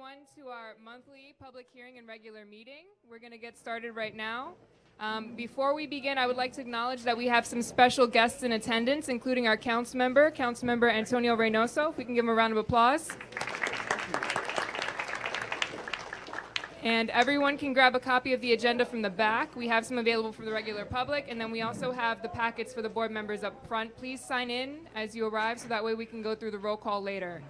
everyone to our monthly public hearing and regular meeting. We're going to get started right now. Before we begin, I would like to acknowledge that we have some special guests in attendance, including our Councilmember Antonio Reynoso. If we can give him a round of applause. And everyone can grab a copy of the agenda from the back. We have some available for the regular public, and then we also have the packets for the board members up front. Please sign in as you arrive so that way we can go through the roll call later.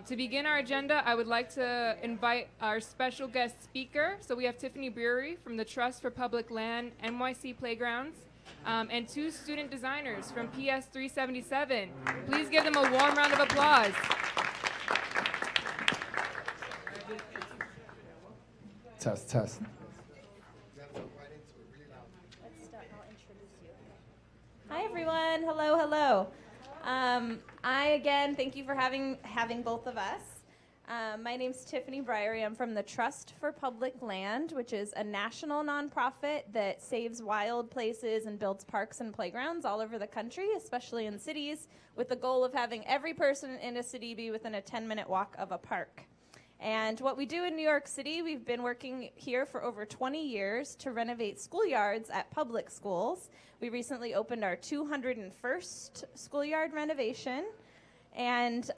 To begin our agenda, I would like to invite our special guest speaker. So we have Tiffany Brewery from the Trust for Public Land NYC Playgrounds, and two student designers from PS 377. Please give them a warm round of applause. Test. Let's start. I'll introduce you. Hi, everyone. Hello. I, again, thank you for having both of us. My name's Tiffany Brewery. I'm from the Trust for Public Land, which is a national nonprofit that saves wild places and builds parks and playgrounds all over the country, especially in cities, with the goal of having every person in a city be within a 10-minute walk of a park. And what we do in New York City, we've been working here for over 20 years to renovate schoolyards at public schools. We recently opened our 201st schoolyard renovation. And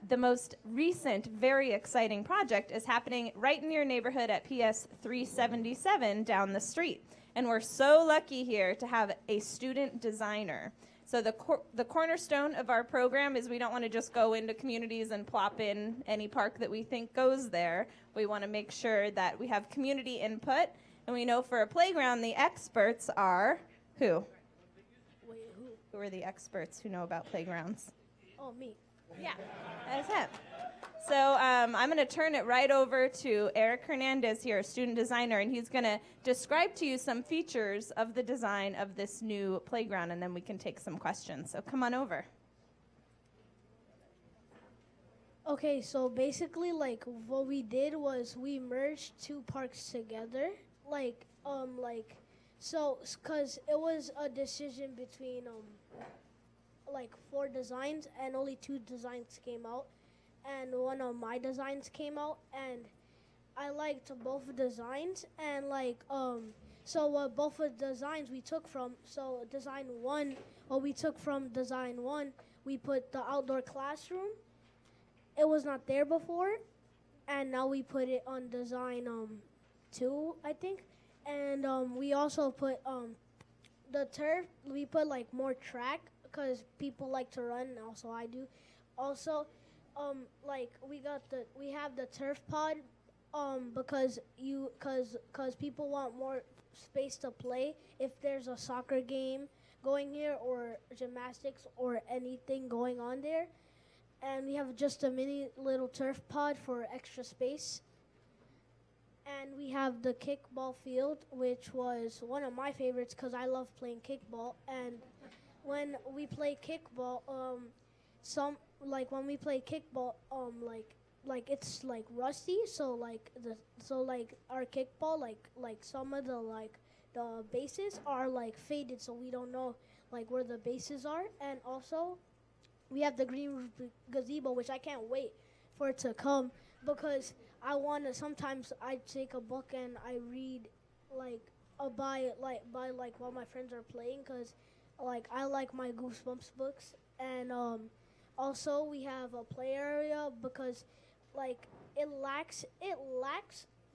the most recent, very exciting project is happening right in your neighborhood at PS 377 down the street. And we're so lucky here to have a student designer. So the cornerstone of our program is we don't want to just go into communities and plop in any park that we think goes there. We want to make sure that we have community input. And we know for a playground, the experts are who? Wait, who? Who are the experts who know about playgrounds? Oh, me. Yeah, that's him. So I'm going to turn it right over to Eric Hernandez here, a student designer, and he's going to describe to you some features of the design of this new playground, and then we can take some questions. So come on over. Okay, so basically, like, what we did was we merged two parks together, because it was a decision between, like, 4 designs, and only 2 designs came out. And one of my designs came out, and I liked both designs, and so both of the designs we took from, so design 1, what we took from design 1, we put the outdoor classroom. It was not there before, and now we put it on design 2, I think. And we also put the turf, we put like more track, because people like to run, and also I do. Also, we have the turf pod, because people want more space to play if there's a soccer game going here or gymnastics or anything going on there. And we have just a mini little turf pod for extra space. And we have the kickball field, which was one of my favorites because I love playing kickball. And when we play kickball, when we play kickball, it's like rusty. So our kickball, like some of the bases are like faded, so we don't know like where the bases are. And also, we have the green gazebo, which I can't wait for it to come because sometimes I take a book and I read by while my friends are playing, because I like my Goosebumps books. And also we have a play area because it lacks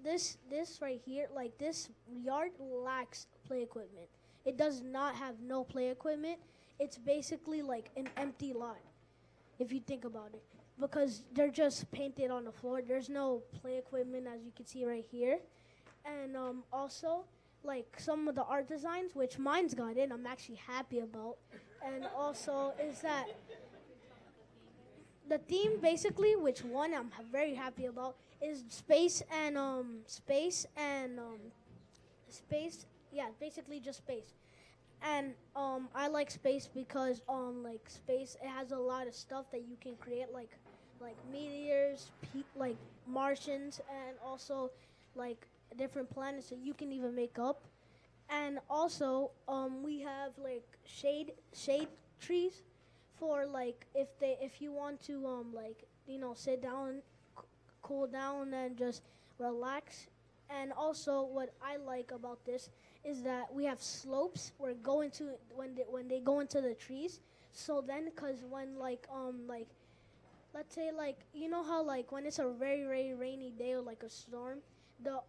this right here, this yard lacks play equipment. It does not have no play equipment. It's basically like an empty lot if you think about it, because they're just painted on the floor. There's no play equipment, as you can see right here. And also some of the art designs, which mine's got in, I'm actually happy about. And also is that the theme basically, which one I'm very happy about, is space. Yeah, basically just space. And I like space because space, it has a lot of stuff that you can create, like meteors, Martians, and also different planets that you can even make up. And also we have shade trees for if you want to sit down cool down and just relax. And also, what I like about this is that we have slopes. We're going to when they go into the trees. So then, cause when like let's say like you know how like when it's a very very rainy day or like a storm, the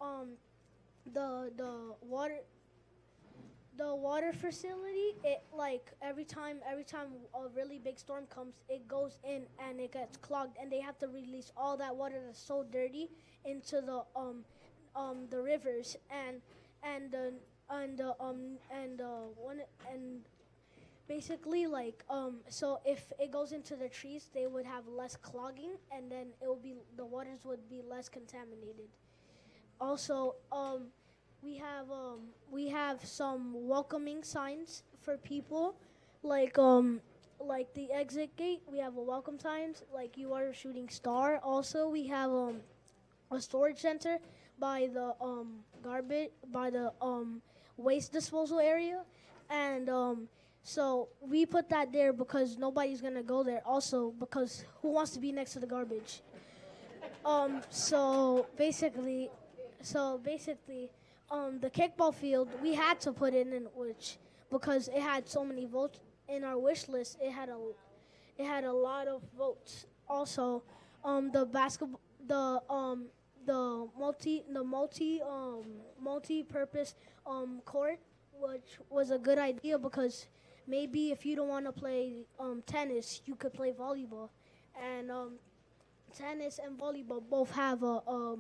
water facility, it like every time a really big storm comes, it goes in and it gets clogged, and they have to release all that water that's so dirty into the rivers and basically like so if it goes into the trees, they would have less clogging, and then the waters would be less contaminated. Also, we have some welcoming signs for people, like the exit gate. We have a welcome signs, like you are a shooting star. Also, we have a storage center by the waste disposal area, and so we put that there because nobody's gonna go there. Also, because who wants to be next to the garbage? So basically, the kickball field we had to put in which because it had so many votes in our wish list. It had a lot of votes. Also, the basketball, the multi-purpose court, which was a good idea because maybe if you don't want to play tennis, you could play volleyball, and tennis and volleyball both have a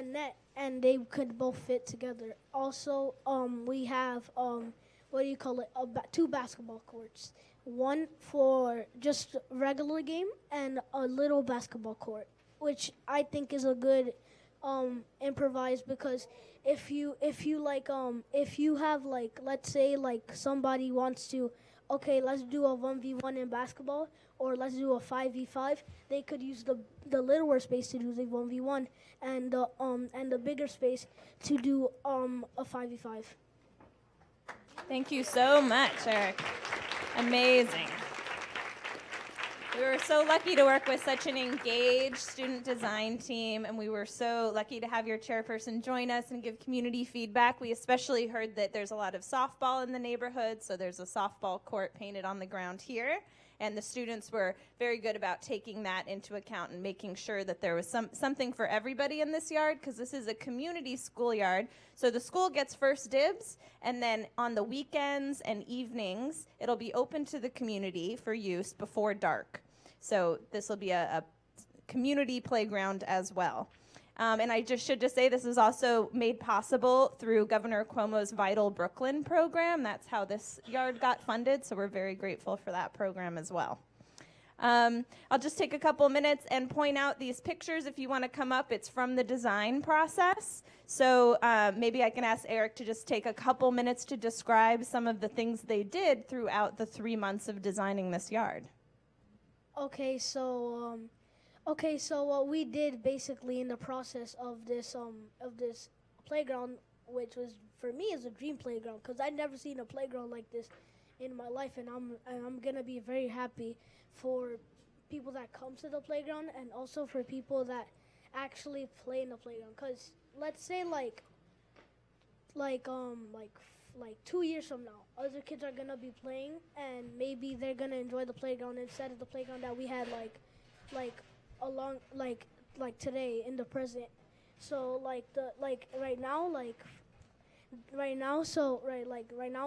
net, and they could both fit together. Also, we have two basketball courts, one for just regular game and a little basketball court, which I think is a good improvised, because if you have like, let's say like somebody wants to, okay, let's do a 1v1 in basketball, or let's do a 5v5, they could use the littler space to do the 1v1 and the bigger space to do a 5v5. Thank you so much, Eric. Amazing. We were so lucky to work with such an engaged student design team, and we were so lucky to have your chairperson join us and give community feedback. We especially heard that there's a lot of softball in the neighborhood, so there's a softball court painted on the ground here, and the students were very good about taking that into account and making sure that there was something for everybody in this yard, because this is a community schoolyard. So the school gets first dibs, and then on the weekends and evenings, it'll be open to the community for use before dark. So this will be a community playground as well. And I should just say this is also made possible through Governor Cuomo's Vital Brooklyn program. That's how this yard got funded, so we're very grateful for that program as well. I'll just take a couple minutes and point out these pictures. If you want to come up, it's from the design process. So maybe I can ask Eric to just take a couple minutes to describe some of the things they did throughout the 3 months of designing this yard. Okay, so what we did basically in the process of this playground, which was for me is a dream playground, because I'd never seen a playground like this in my life, and I'm gonna be very happy for people that come to the playground, and also for people that actually play in the playground. Because let's say like 2 years from now, other kids are gonna be playing, and maybe they're gonna enjoy the playground instead of the playground that we had like today in the present. So right now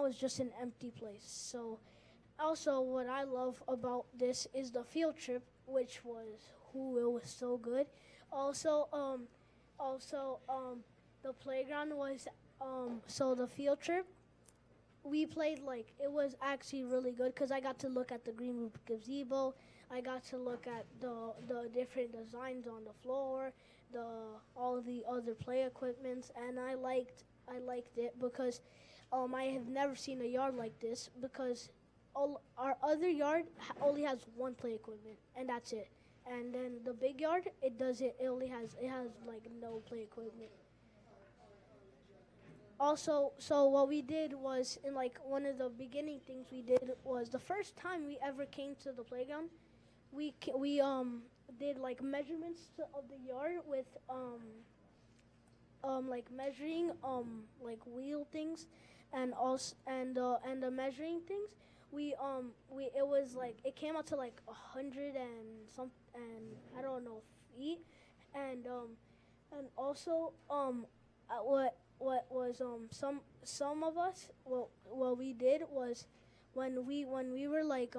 it's just an empty place. So also what I love about this is the field trip, which it was so good. Also the playground was so the field trip we played, it was actually really good, because I got to look at the green roof gazebo. I got to look at the different designs on the floor, all the other play equipments, and I liked it because I have never seen a yard like this, because our other yard only has one play equipment, and that's it. And then the big yard, it has like no play equipment. Also, so what we did was, in one of the beginning things we did was, the first time we ever came to the playground, did like measurements of the yard with like measuring like wheel things and also and the measuring things. We it was like it came out to like 100 and some and I don't know feet and also what was some of us what we did was when we were like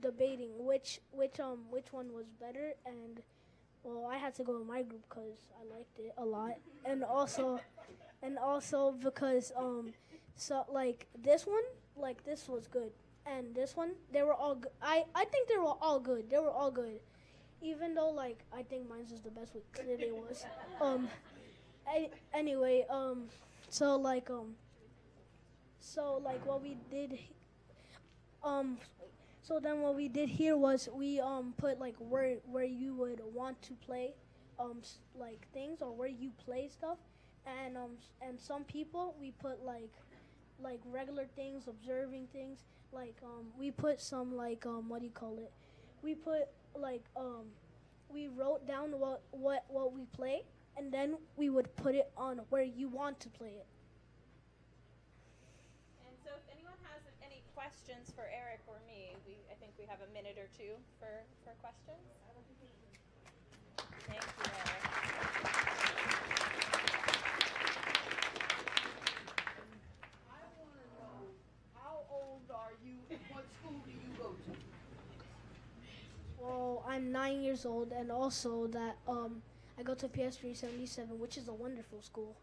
debating which one was better, and well, I had to go to my group because I liked it a lot, and also because so like this one, like this was good, and this one, they were all good. I think they were all good. They were all good, even though like I think mine's was the best one today was. Anyway, so like what we did. So then what we did here was we put like where you would want to play like things or where you play stuff, and some people we put like regular things, observing things, like we put some like what do you call it? We put like we wrote down what we play, and then we would put it on where you want to play it. So if anyone has any questions for Eric or me, I think we have a minute or two for questions. Thank you, Eric. I want to know, how old are you and what school do you go to? Well, I'm 9 years old, and also that I go to PS 377, which is a wonderful school.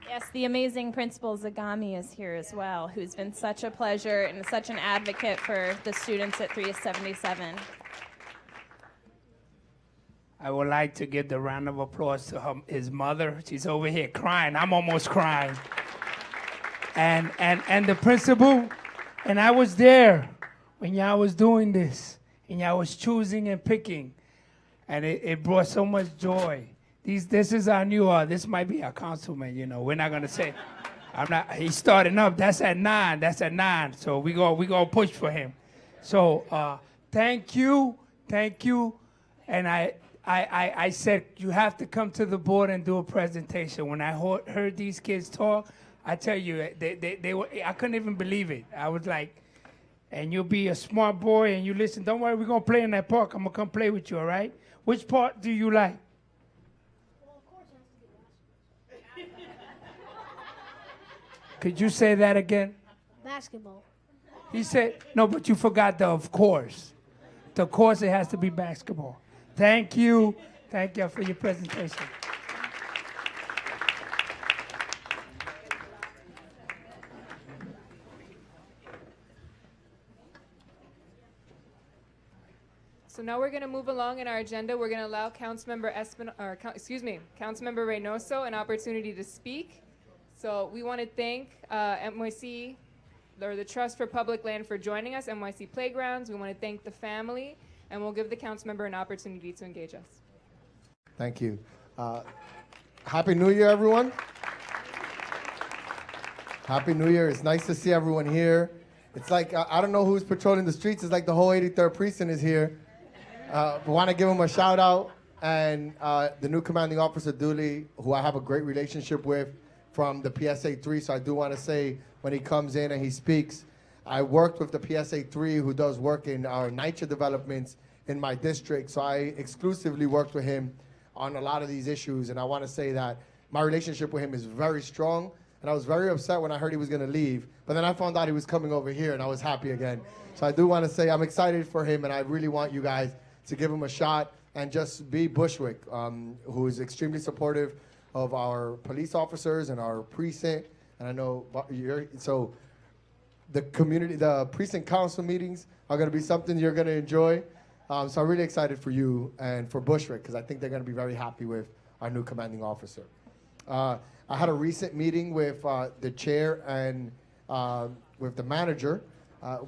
Yes, the amazing Principal Zagami is here as well, who's been such a pleasure and such an advocate for the students at 377. I would like to give the round of applause to his mother. She's over here crying. I'm almost crying. And the principal, and I was there when y'all was doing this, and y'all was choosing and picking, and it brought so much joy. This is our new, this might be our councilman, you know. We're not gonna say, he's starting up. That's at 9. So we go push for him. So thank you. And I said you have to come to the board and do a presentation. When I heard these kids talk, I tell you, they were, I couldn't even believe it. I was like, and you'll be a smart boy and you listen. Don't worry, we're gonna play in that park. I'm gonna come play with you, all right? Which part do you like? Could you say that again? Basketball. He said, no, but you forgot the of course. The course, it has to be basketball. Thank you. Thank you for your presentation. So now we're going to move along in our agenda. We're going to allow Councilmember Councilmember Reynoso an opportunity to speak. So we want to thank NYC, or the Trust for Public Land, for joining us, NYC Playgrounds. We want to thank the family, and we'll give the council member an opportunity to engage us. Thank you. Happy New Year, everyone. Happy New Year. It's nice to see everyone here. It's like, I don't know who's patrolling the streets. It's like the whole 83rd Precinct is here. We want to give them a shout out, and the new commanding officer, Dooley, who I have a great relationship with from the PSA 3, so I do want to say when he comes in and he speaks, I worked with the PSA 3 who does work in our NYCHA developments in my district, so I exclusively worked with him on a lot of these issues, and I want to say that my relationship with him is very strong, and I was very upset when I heard he was going to leave, but then I found out he was coming over here, and I was happy again. So I do want to say I'm excited for him, and I really want you guys to give him a shot and just be Bushwick, who is extremely supportive of our police officers and our precinct. And I know so the precinct council meetings are going to be something you're going to enjoy. So I'm really excited for you and for Bushwick, because I think they're going to be very happy with our new commanding officer. I had a recent meeting with the chair and with the manager.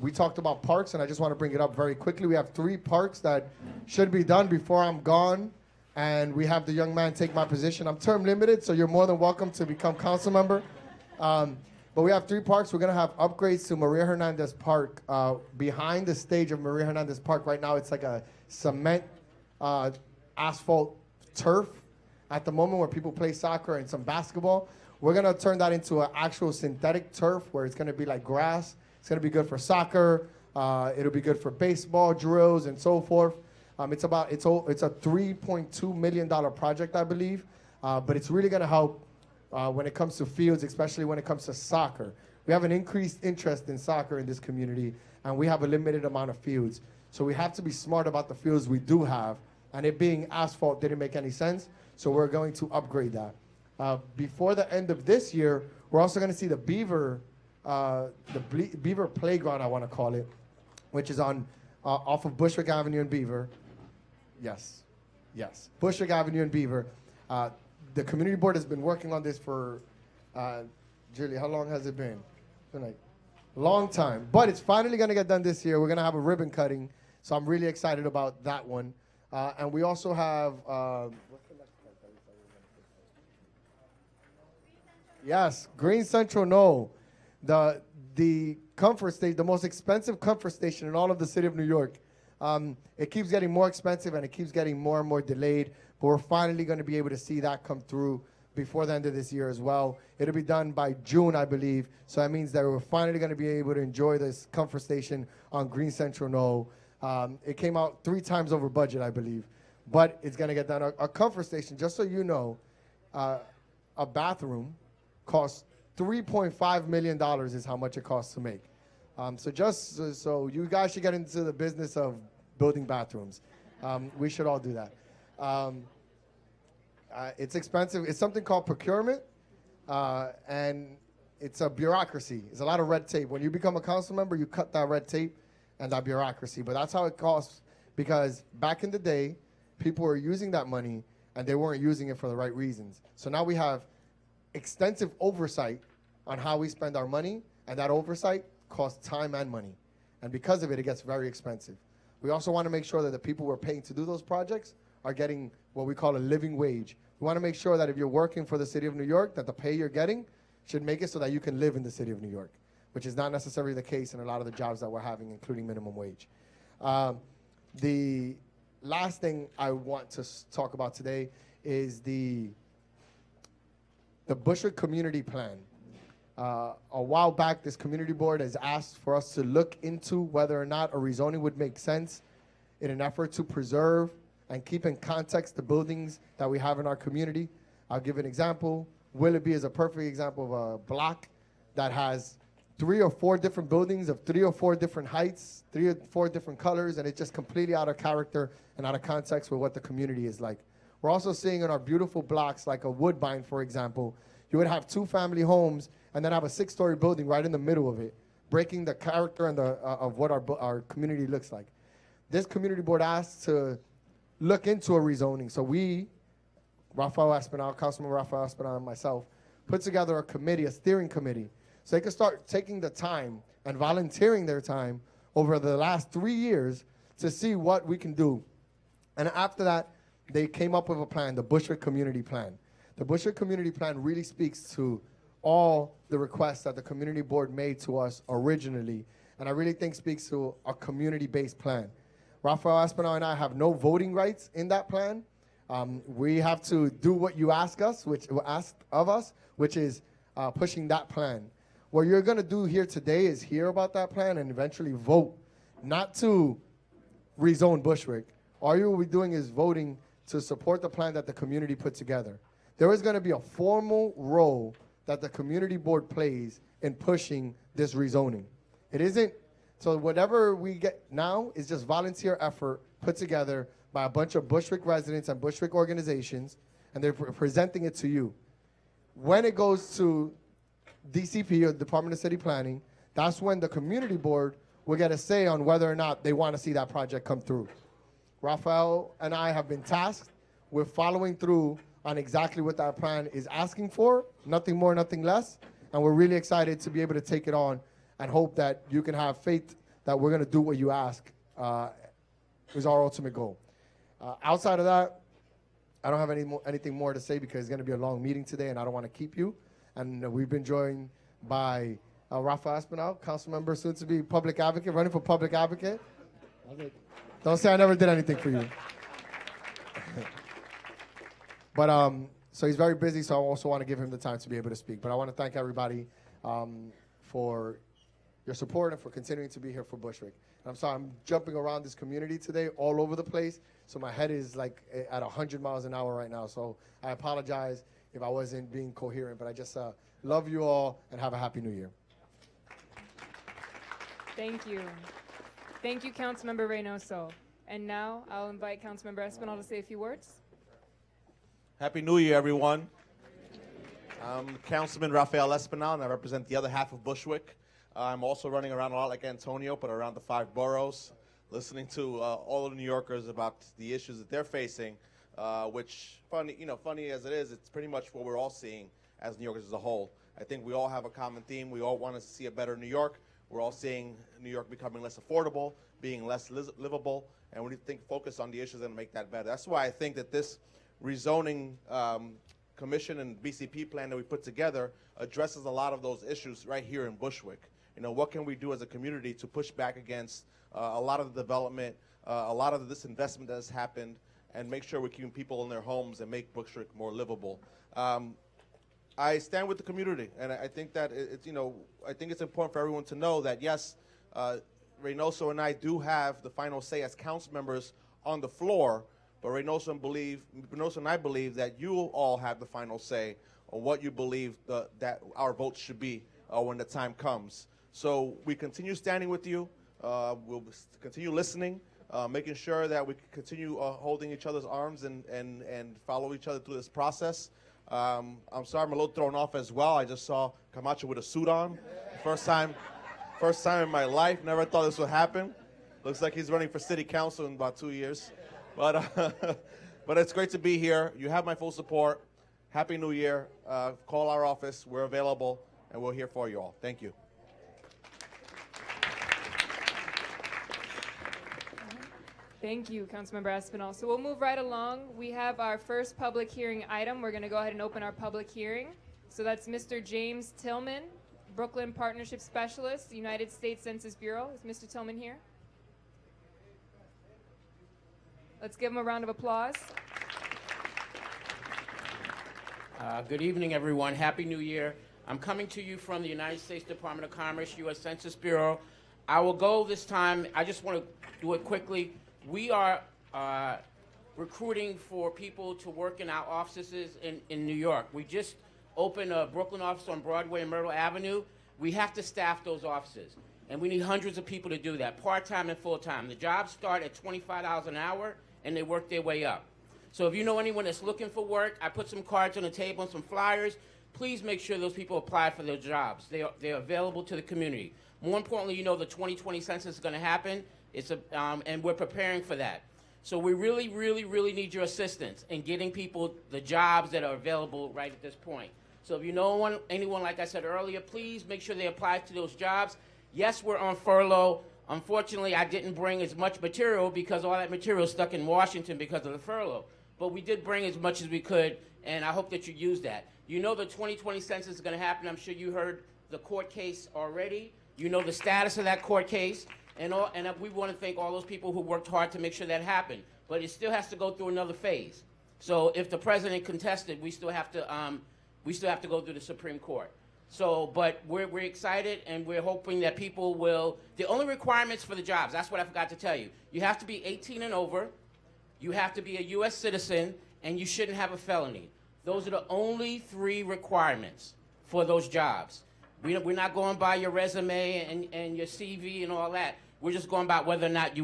We talked about parks, and I just want to bring it up very quickly. We have 3 parks that should be done before I'm gone, and we have the young man take my position. I'm term limited, so you're more than welcome to become council member. But we have 3 parks. We're going to have upgrades to Maria Hernandez Park. Behind the stage of Maria Hernandez Park right now, it's like a cement asphalt turf at the moment where people play soccer and some basketball. We're going to turn that into an actual synthetic turf where it's going to be like grass. It's going to be good for soccer. It'll be good for baseball, drills, and so forth. It's a $3.2 million project, I believe. But it's really going to help when it comes to fields, especially when it comes to soccer. We have an increased interest in soccer in this community, and we have a limited amount of fields. So we have to be smart about the fields we do have, and it being asphalt didn't make any sense, so we're going to upgrade that. Before the end of this year, we're also going to see the Beaver Playground, I want to call it, which is on off of Bushwick Avenue in Beaver. Yes, Bushwick Avenue in Beaver. The community board has been working on this for, Julie, how long has it been? It's been like a long time. But it's finally going to get done this year. We're going to have a ribbon cutting, so I'm really excited about that one. And we also have, what's the next part? Yes, Green Central, no. The comfort station, the most expensive comfort station in all of the city of New York. It keeps getting more expensive and it keeps getting more and more delayed, but we're finally going to be able to see that come through before the end of this year as well. It'll be done by June, I believe, so that means that we're finally going to be able to enjoy this comfort station on Green Central No. It came out 3 times over budget, I believe, but it's going to get done. A comfort station, just so you know, a bathroom costs $3.5 million is how much it costs to make. So just so you guys should get into the business of building bathrooms. We should all do that. It's expensive. It's something called procurement, and it's a bureaucracy. It's a lot of red tape. When you become a council member, you cut that red tape and that bureaucracy. But that's how it costs, because back in the day, people were using that money and they weren't using it for the right reasons. So now we have extensive oversight on how we spend our money, and that oversight costs time and money. And because of it, it gets very expensive. We also want to make sure that the people we're paying to do those projects are getting what we call a living wage. We want to make sure that if you're working for the city of New York, that the pay you're getting should make it so that you can live in the city of New York, which is not necessarily the case in a lot of the jobs that we're having, including minimum wage. The last thing I want to talk about today is the Bushwick Community Plan. A while back, this community board has asked for us to look into whether or not a rezoning would make sense in an effort to preserve and keep in context the buildings that we have in our community. I'll give an example. Willoughby is a perfect example of a block that has 3 or 4 different buildings of 3 or 4 different heights, 3 or 4 different colors, and it's just completely out of character and out of context with what the community is like. We're also seeing in our beautiful blocks, like a Woodbine, for example, you would have 2 family homes and then have a 6-story building right in the middle of it, breaking the character and of what our community looks like. This community board asked to look into a rezoning. So we, Rafael Espinal, Councilman Rafael Espinal, and myself, put together a committee, a steering committee, so they could start taking the time and volunteering their time over the last 3 years to see what we can do. And after that, they came up with a plan, the Bushwick Community Plan. The Bushwick Community Plan really speaks to all the requests that the community board made to us originally, and I really think speaks to a community-based plan. Rafael Espinal and I have no voting rights in that plan. We have to do what you asked of us, which is pushing that plan. What you're going to do here today is hear about that plan and eventually vote, not to rezone Bushwick. All you will be doing is voting to support the plan that the community put together. There is going to be a formal role that the community board plays in pushing this rezoning. It isn't, so whatever we get now is just volunteer effort put together by a bunch of Bushwick residents and Bushwick organizations, and they're presenting it to you. When it goes to DCP, or Department of City Planning, that's when the community board will get a say on whether or not they want to see that project come through. Rafael and I have been tasked with following through on exactly what that plan is asking for, nothing more, nothing less, and we're really excited to be able to take it on and hope that you can have faith that we're going to do what you ask is our ultimate goal. Outside of that, I don't have anything more to say because it's going to be a long meeting today and I don't want to keep you. And we've been joined by Rafael Espinal, council member, soon to be public advocate, running for public advocate. Don't say I never did anything for you. But so he's very busy, so I also want to give him the time to be able to speak. But I want to thank everybody for your support and for continuing to be here for Bushwick. And I'm sorry, I'm jumping around this community today all over the place, so my head is like at 100 miles an hour right now. So I apologize if I wasn't being coherent, but I just love you all and have a happy new year. Thank you. Thank you, Councilmember Reynoso. And now I'll invite Councilmember Espinal to say a few words. Happy New Year, everyone. I'm Councilman Rafael Espinal, and I represent the other half of Bushwick. I'm also running around a lot like Antonio, but around the 5 boroughs, listening to all of the New Yorkers about the issues that they're facing, which, funny as it is, it's pretty much what we're all seeing as New Yorkers as a whole. I think we all have a common theme. We all want to see a better New York. We're all seeing New York becoming less affordable, being less livable, and we need to focus on the issues that make that better. That's why I think that this rezoning commission and BCP plan that we put together addresses a lot of those issues right here in Bushwick. What can we do as a community to push back against a lot of the development, a lot of this investment that has happened, and make sure we're keeping people in their homes and make Bushwick more livable. I stand with the community, and I think that I think it's important for everyone to know that yes, Reynoso and I do have the final say as council members on the floor, but Reynoso and I believe that you all have the final say on what you believe that our votes should be when the time comes. So we continue standing with you. We'll continue listening, making sure that we continue holding each other's arms and follow each other through this process. I'm sorry I'm a little thrown off as well. I just saw Camacho with a suit on. First time in my life. Never thought this would happen. Looks like he's running for city council in about 2 years. But it's great to be here. You have my full support. Happy New Year. Call our office. We're available, and we're here for you all. Thank you. Thank you, Councilmember Espinal. So we'll move right along. We have our first public hearing item. We're going to go ahead and open our public hearing. So that's Mr. James Tillmon, Brooklyn Partnership Specialist, United States Census Bureau. Is Mr. Tillmon here? Let's give him a round of applause. Good evening, everyone. Happy New Year. I'm coming to you from the United States Department of Commerce, U.S. Census Bureau. I will go this time. I just want to do it quickly. We are recruiting for people to work in our offices in New York. We just opened a Brooklyn office on Broadway and Myrtle Avenue. We have to staff those offices, and we need hundreds of people to do that, part-time and full-time. The jobs start at $25 an hour, and they work their way up. So if you know anyone that's looking for work, I put some cards on the table and some flyers. Please make sure those people apply for those jobs. They're available to the community. More importantly, the 2020 census is going to happen. And we're preparing for that. So we really, really, really need your assistance in getting people the jobs that are available right at this point. So if you know anyone, like I said earlier, please make sure they apply to those jobs. Yes, we're on furlough. Unfortunately, I didn't bring as much material because all that material is stuck in Washington because of the furlough. But we did bring as much as we could, and I hope that you use that. The 2020 census is going to happen. I'm sure you heard the court case already. You know the status of that court case. And we want to thank all those people who worked hard to make sure that happened. But it still has to go through another phase. So if the president contested, we still have to go through the Supreme Court. So, but we're excited, and we're hoping that people will. The only requirements for the jobs, that's what I forgot to tell you. You have to be 18 and over, you have to be a U.S. citizen, and you shouldn't have a felony. Those are the only 3 requirements for those jobs. We're not going by your resume and your CV and all that. We're just going by whether or not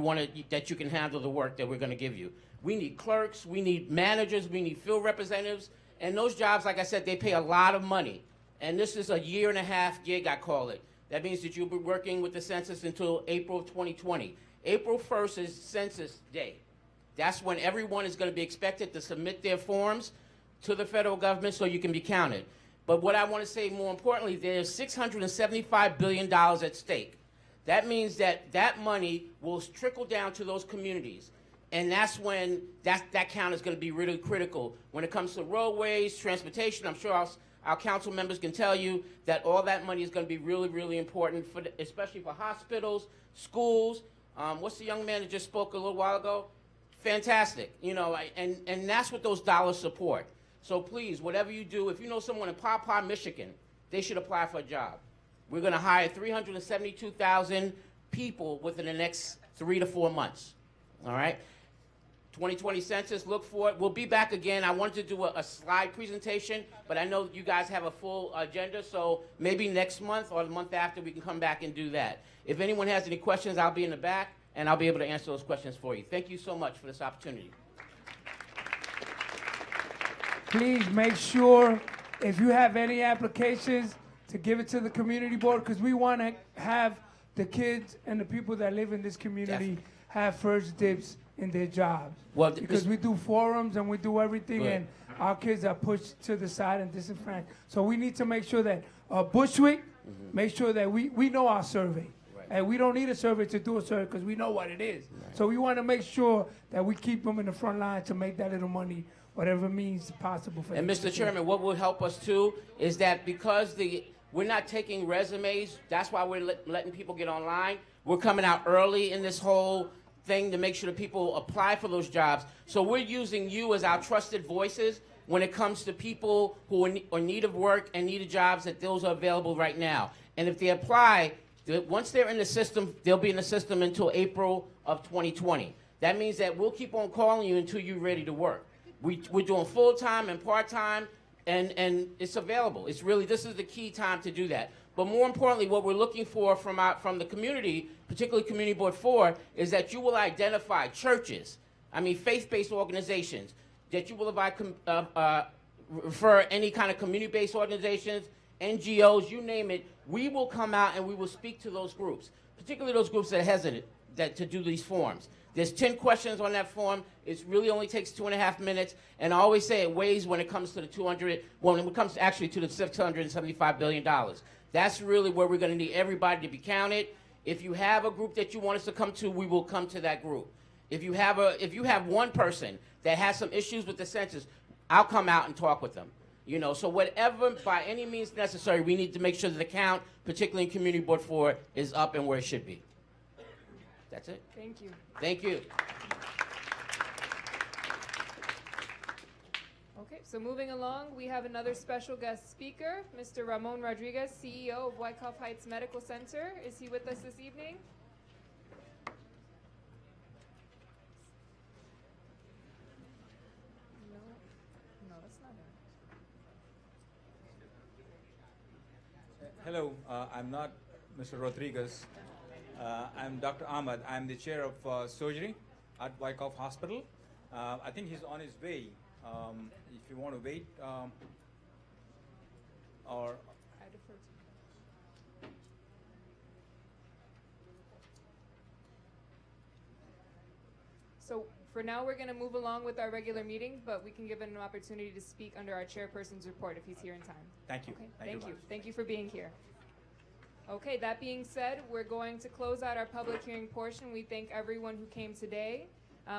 that you can handle the work that we're going to give you. We need clerks, we need managers, we need field representatives, and those jobs, like I said, they pay a lot of money. And this is a 1.5-year gig, I call it. That means that you'll be working with the census until April of 2020. April 1st is Census Day. That's when everyone is going to be expected to submit their forms to the federal government so you can be counted. But what I want to say more importantly, there's $675 billion at stake. That means that money will trickle down to those communities. And that's when that count is going to be really critical. When it comes to roadways, transportation, I'm sure Our council members can tell you that all that money is going to be really, really important, for especially for hospitals, schools. What's the young man that just spoke a little while ago? Fantastic. You know, and that's what those dollars support. So please, whatever you do, if you know someone in Paw, Michigan, they should apply for a job. We're going to hire 372,000 people within the next 3 to 4 months. All right? 2020 census, look for it. We'll be back again. I wanted to do a slide presentation, but I know you guys have a full agenda, so maybe next month or the month after we can come back and do that. If anyone has any questions, I'll be in the back, and I'll be able to answer those questions for you. Thank you so much for this opportunity. Please make sure, if you have any applications, to give it to the community board, because we want to have the kids and the people that live in this community have first dibs in their jobs. Well, because we do forums and we do everything, Good. and our kids are pushed to the side and disenfranchised. So we need to make sure that Bushwick, make sure that we know our survey. Right. And we don't need a survey to do a survey because we know what it is. So we want to make sure that we keep them in the front line to make that little money, whatever means possible for them. And Mr. Chairman, what will help us too is that because we're not taking resumes, that's why we're letting people get online. We're coming out early in this whole thing to make sure that people apply for those jobs. So we're using you as our trusted voices when it comes to people who are in need of work and need jobs, that those are available right now. And if they apply, once they're in the system, they'll be in the system until April of 2020. That means that we'll keep on calling you until you're ready to work. We're doing full-time and part-time, and it's available. It's really, this is the key time to do that. But more importantly, what we're looking for from the community, particularly Community Board 4, is that you will identify churches, faith-based organizations, that you will refer any kind of community-based organizations, NGOs, you name it. We will come out and we will speak to those groups, particularly those groups that are hesitant to do these forms. There's 10 questions on that form. It really only takes 2.5 minutes. And I always say it weighs when it comes to when it comes actually to the $675 billion. That's really where we're going to need everybody to be counted. If you have a group that you want us to come to, we will come to that group. If you have one person that has some issues with the census, I'll come out and talk with them. You know, so whatever, by any means necessary, we need to make sure that the count, particularly in Community Board 4, is up and where it should be. That's it. Thank you. Thank you. Okay, so moving along, we have another special guest speaker, Mr. Ramon Rodriguez, CEO of Wycoff Heights Medical Center. Is he with us this evening? No, that's not him. Hello, I'm not Mr. Rodriguez. I'm Dr. Ahmed. I'm the chair of surgery at Wycoff Hospital. I think he's on his way. If you want to wait, or I defer to you. So for now, we're going to move along with our regular meeting, but we can give him an opportunity to speak under our chairperson's report if he's here in time. thank you. Okay, Thank you. thank you. Thank you for being here. Okay, that being said, we're going to close out our public hearing portion. We thank everyone who came today.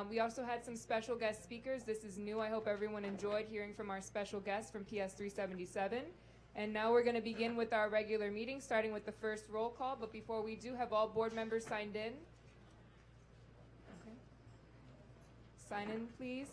We also had some special guest speakers. This is new. I hope everyone enjoyed hearing from our special guest from PS 377. And now we're going to begin with our regular meeting, starting with the first roll call. But before we do, have all board members signed in? Okay. Sign in, please.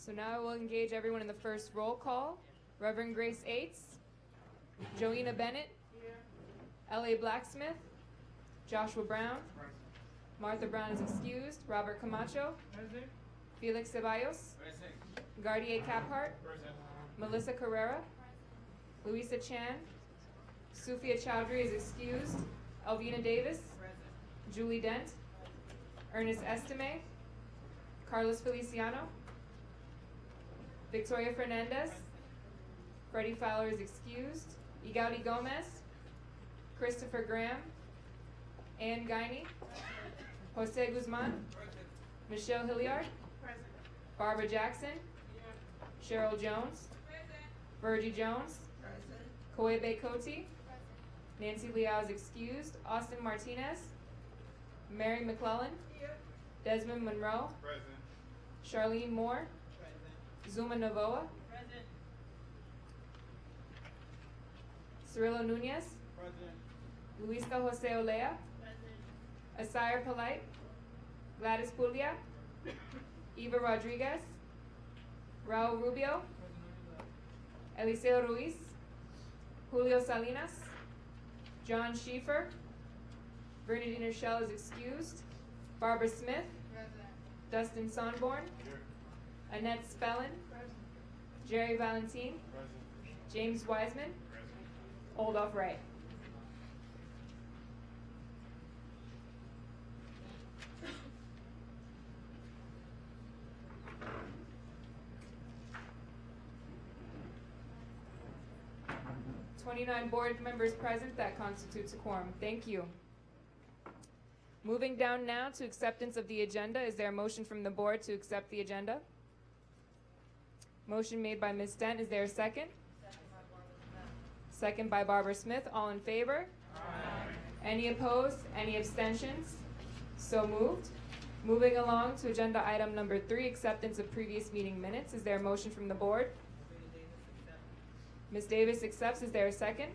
So now we'll engage everyone in the first roll call. Reverend Grace Aites, Joanna Bennett, L.A. Blacksmith, Joshua Brown, Martha Brown is excused, Robert Camacho, Felix Ceballos, Gardier Caphart, Melissa Carrera, Louisa Chan, Sufia Chowdhury is excused, Elvina Davis, Julie Dent, Ernest Estime, Carlos Feliciano, Victoria Fernandez, Freddie Fowler is excused, Igaudi Gomez, Christopher Graham, Ann Guiney, Jose Guzman, Michelle Hilliard, Barbara Jackson, Cheryl Jones, Virgie Jones, Koebe Koti, Nancy Liao is excused, Austin Martinez, Mary McClellan, Desmond Monroe, Charlene Moore, Zuma Novoa, Cirillo Nunez, Luisca Jose Olea, Asire Polite, Gladys Puglia, Eva Rodriguez, Raul Rubio, Eliseo Ruiz, Julio Salinas, John Schieffer, Bernadine Rochelle is excused, Barbara Smith, Dustin Sonborn, Annette Spellin, Jerry Valentine, James Wiseman, Oldhoff Wright. Nine board members present, that constitutes a quorum. Thank you. Moving down now to acceptance of the agenda. Is there a motion from the board to accept the agenda? Motion made by Ms. Dent. Is there a second? Second by Barbara Smith. All in favor? Aye. Any opposed? Any abstentions? So moved. Moving along to agenda item number 3, acceptance of previous meeting minutes. Is there a motion from the board? Ms. Davis accepts. Is there a second?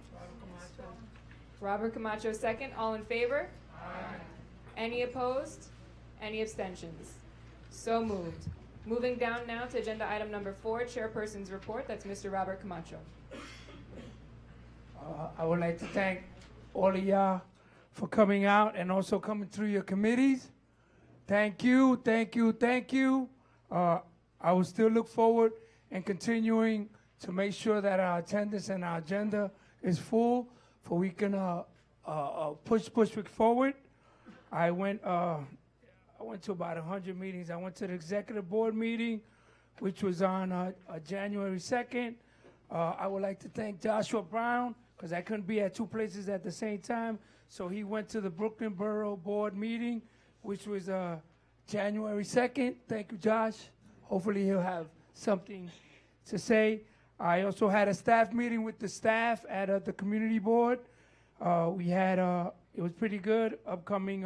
Robert Camacho second. All in favor? Aye. Any opposed? Any abstentions? So moved. Moving down now to agenda item number 4, Chairperson's report. That's Mr. Robert Camacho. I would like to thank all of y'all for coming out and also coming through your committees. Thank you, thank you, thank you. I will still look forward and continuing to make sure that our attendance and our agenda is full, for we can push it forward. I went to about 100 meetings. I went to the executive board meeting, which was on January 2nd. I would like to thank Joshua Brown, because I couldn't be at 2 places at the same time. So he went to the Brooklyn Borough Board meeting, which was January 2nd. Thank you, Josh. Hopefully he'll have something to say. I also had a staff meeting with the staff at the community board. We had, it was pretty good, upcoming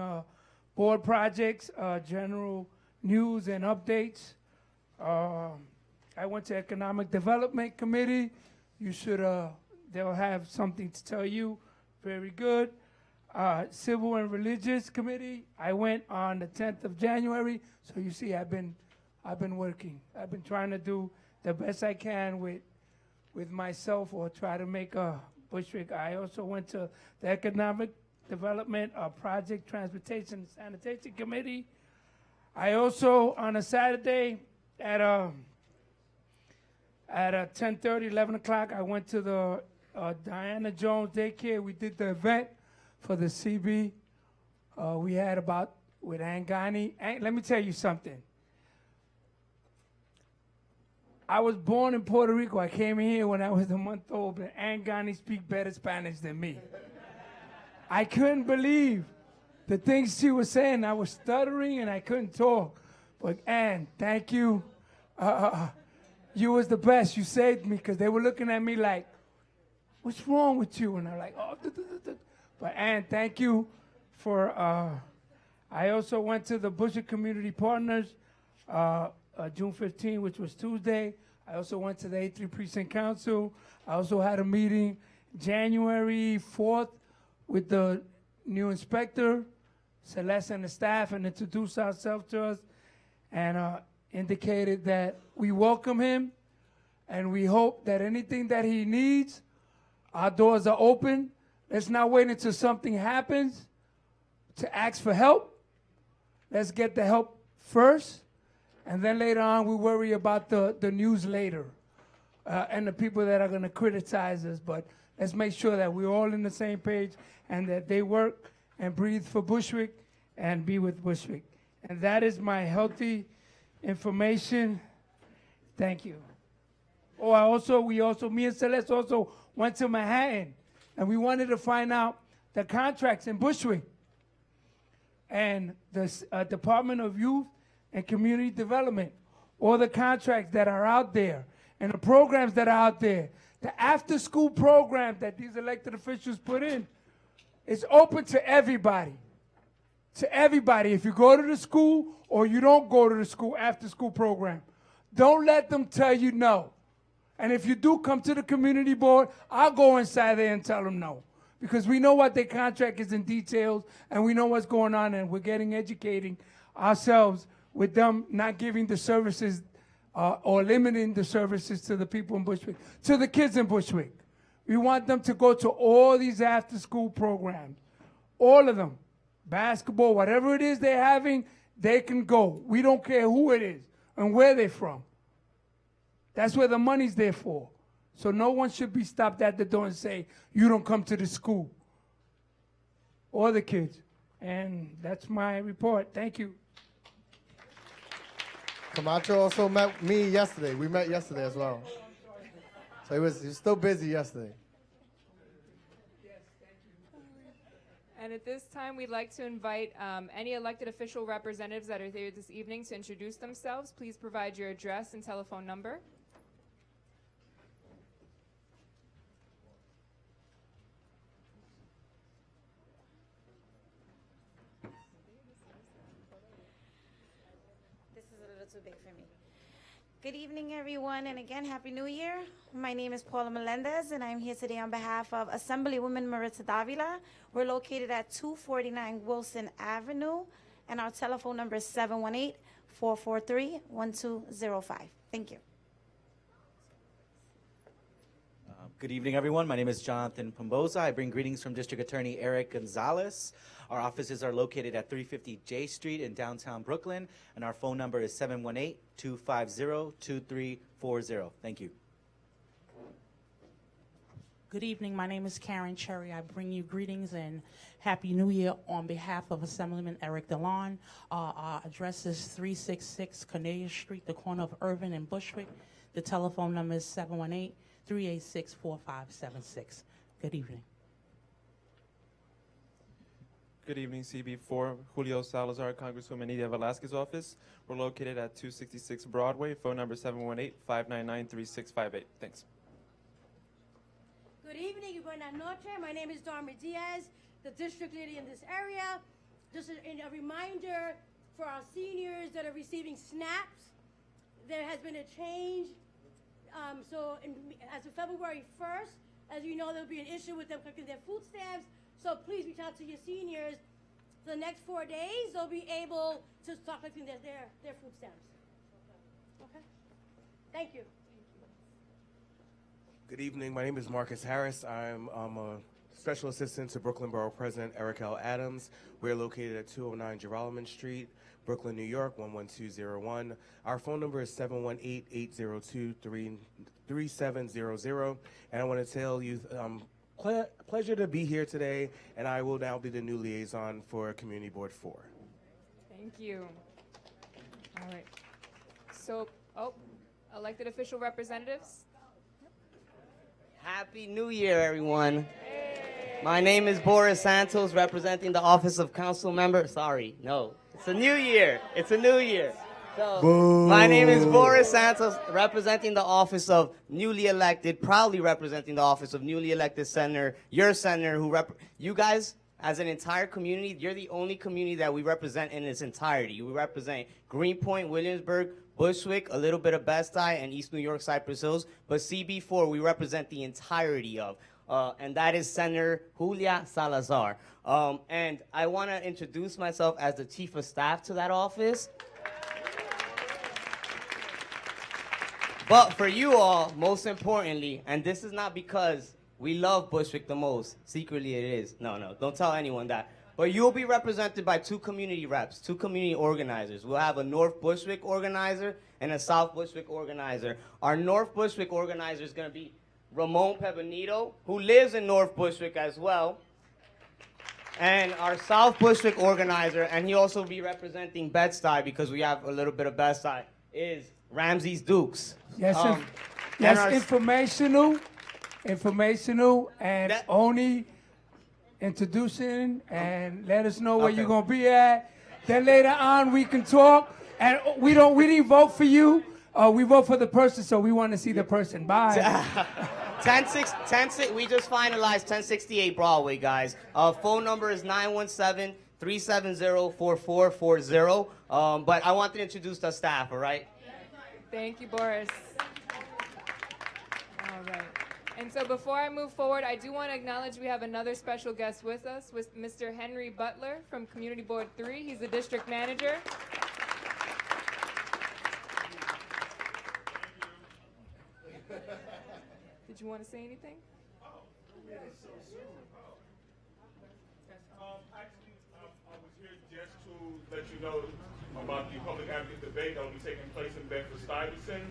board projects, general news and updates. I went to Economic Development Committee. You should, they'll have something to tell you. Very good. Civil and Religious Committee. I went on the 10th of January. So you see, I've been working. I've been trying to do the best I can with myself, or try to make a Bushwick. I also went to the Economic Development Project Transportation and Sanitation Committee. I also, on a Saturday at 10:30, 11 o'clock, I went to the Diana Jones Daycare. We did the event for the CB. We had with Ann Guiney. Let me tell you something. I was born in Puerto Rico. I came here when I was a month old, but Ann Guiney speaks better Spanish than me. I couldn't believe the things she was saying. I was stuttering and I couldn't talk. But Ann, thank you. You was the best. You saved me, because they were looking at me like, what's wrong with you? And I'm like, oh. But Ann, thank you for, I also went to the Bushwick Community Partners, June 15, which was Tuesday. I also went to the A3 Precinct Council. I also had a meeting January 4th with the new inspector, Celeste, and the staff, and introduced ourselves to us. And indicated that we welcome him and we hope that anything that he needs, our doors are open. Let's not wait until something happens to ask for help. Let's get the help first, and then later on we worry about the news later and the people that are going to criticize us. But let's make sure that we're all in the same page and that they work and breathe for Bushwick and be with Bushwick. And that is my healthy information. Thank you. Oh, me and Celeste also went to Manhattan, and we wanted to find out the contracts in Bushwick and the Department of Youth and Community Development, all the contracts that are out there and the programs that are out there. The after-school program that these elected officials put in is open to everybody. To everybody. If you go to the school or you don't go to the school after-school program, don't let them tell you no. And if you do come to the community board, I'll go inside there and tell them no. Because we know what their contract is in details, and we know what's going on, and we're educating ourselves with them not giving the services or limiting the services to the people in Bushwick, to the kids in Bushwick. We want them to go to all these after-school programs, all of them. Basketball, whatever it is they're having, they can go. We don't care who it is and where they're from. That's where the money's there for. So no one should be stopped at the door and say, you don't come to the school or the kids. And that's my report. Thank you. Camacho also met me yesterday. We met yesterday as well. So he was still busy yesterday. And at this time, we'd like to invite any elected official representatives that are here this evening to introduce themselves. Please provide your address and telephone number. This is a little too big for me. Good evening, everyone, and again, Happy New Year. My name is Paula Melendez, and I'm here today on behalf of Assemblywoman Maritza Davila. We're located at 249 Wilson Avenue, and our telephone number is 718-443-1205. Thank you. Good evening, everyone. My name is Jonathan Pomboza. I bring greetings from District Attorney Eric Gonzalez. Our offices are located at 350 J Street in downtown Brooklyn, and our phone number is 718-250-2340. Thank you. Good evening. My name is Karen Cherry. I bring you greetings and Happy New Year on behalf of Assemblyman Eric DeLon. Our address is 366 Cornelia Street, the corner of Irvin and Bushwick. The telephone number is 718-386-4576. Good evening. Good evening, CB4. Julio Salazar, Congresswoman Nydia Velasquez's office. We're located at 266 Broadway. Phone number 718-599-3658. Thanks. Good evening, buenas noches. My name is Darma Diaz, the district leader in this area. Just a reminder for our seniors that are receiving SNAPs, there has been a change. As of February 1st, as you know, there'll be an issue with them collecting their food stamps. So please reach out to your seniors. The next 4 days, they'll be able to start collecting their food stamps. Okay? Thank you. Good evening. My name is Marcus Harris. I'm a Special Assistant to Brooklyn Borough President Eric L. Adams. We're located at 209 Geralman Street, Brooklyn, New York, 11201. Our phone number is 718-802-3700. And I want to tell you, pleasure to be here today, and I will now be the new liaison for Community Board 4. Thank you. All right. So, elected official representatives. Happy New Year, everyone. My name is Boris Santos, representing the Office of Council Member. Sorry, no. It's a new year. It's a new year. So, my name is Boris Santos, representing the office of newly elected, proudly representing the office of newly elected senator, your senator, you guys, as an entire community, you're the only community that we represent in its entirety. We represent Greenpoint, Williamsburg, Bushwick, a little bit of Bed-Stuy, and East New York, Cypress Hills. But CB4, we represent the entirety of, and that is Senator Julia Salazar. And I want to introduce myself as the Chief of Staff to that office. But for you all, most importantly, and this is not because we love Bushwick the most. Secretly it is. No, don't tell anyone that. But you'll be represented by 2 community reps, 2 community organizers. We'll have a North Bushwick organizer and a South Bushwick organizer. Our North Bushwick organizer is going to be Ramon Pebonito, who lives in North Bushwick as well. And our South Bushwick organizer, and he also will be representing Bed-Stuy because we have a little bit of Bed-Stuy, is Ramses Dukes. Yes, And yes, our- informational, and only introducing and let us know where you're gonna be at. Then later on we can talk. And we didn't vote for you. We vote for the person, so we want to see the person. Bye. 10-6, we just finalized 1068 Broadway, guys. Phone number is 917-370-4440. But I want to introduce the staff, all right? Thank you, Boris. All right. And so before I move forward, I do want to acknowledge we have another special guest with us, with Mr. Henry Butler from Community Board 3. He's the district manager. Did you want to say anything? Actually, I was here just to let you know about the public advocate debate that will be taking place in Bedford-Stuyvesant. This is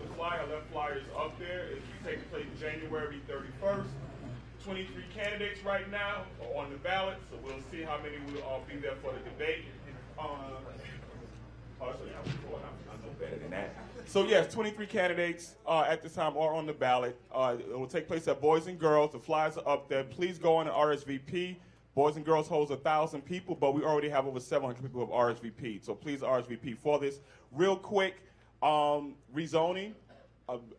the flyer. I left flyers up there. It's taking place January 31st. 23 candidates right now are on the ballot, so we'll see how many will all be there for the debate. I know better than that. So yes, 23 candidates at this time are on the ballot. It will take place at Boys and Girls. The flyers are up there. Please go on to RSVP. Boys and Girls holds 1,000 people, but we already have over 700 people who have RSVP. So please RSVP for this. Real quick, rezoning.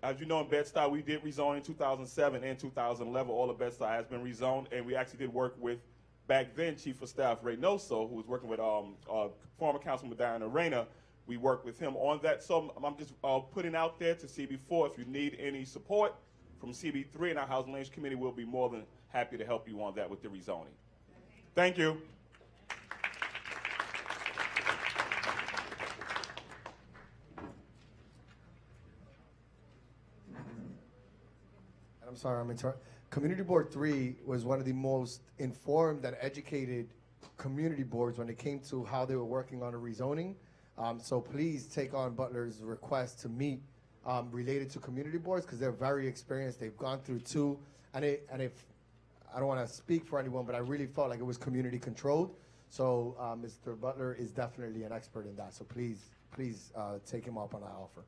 As you know, in Bed-Stuy, we did rezone in 2007 and 2011. All of Bed-Stuy has been rezoned, and we actually did work with, back then, Chief of Staff Reynoso, who was working with former Councilman Diana Reyna. We worked with him on that. So I'm just putting out there to CB4, if you need any support from CB3 and our Housing Lands Committee, we'll be more than happy to help you on that with the rezoning. Thank you. I'm sorry, I'm interrupting. Community Board 3 was one of the most informed and educated community boards when it came to how they were working on a rezoning. So please take on Butler's request to meet related to community boards because they're very experienced. They've gone through 2, and if I don't want to speak for anyone, but I really felt like it was community controlled. So Mr. Butler is definitely an expert in that. So please take him up on that offer.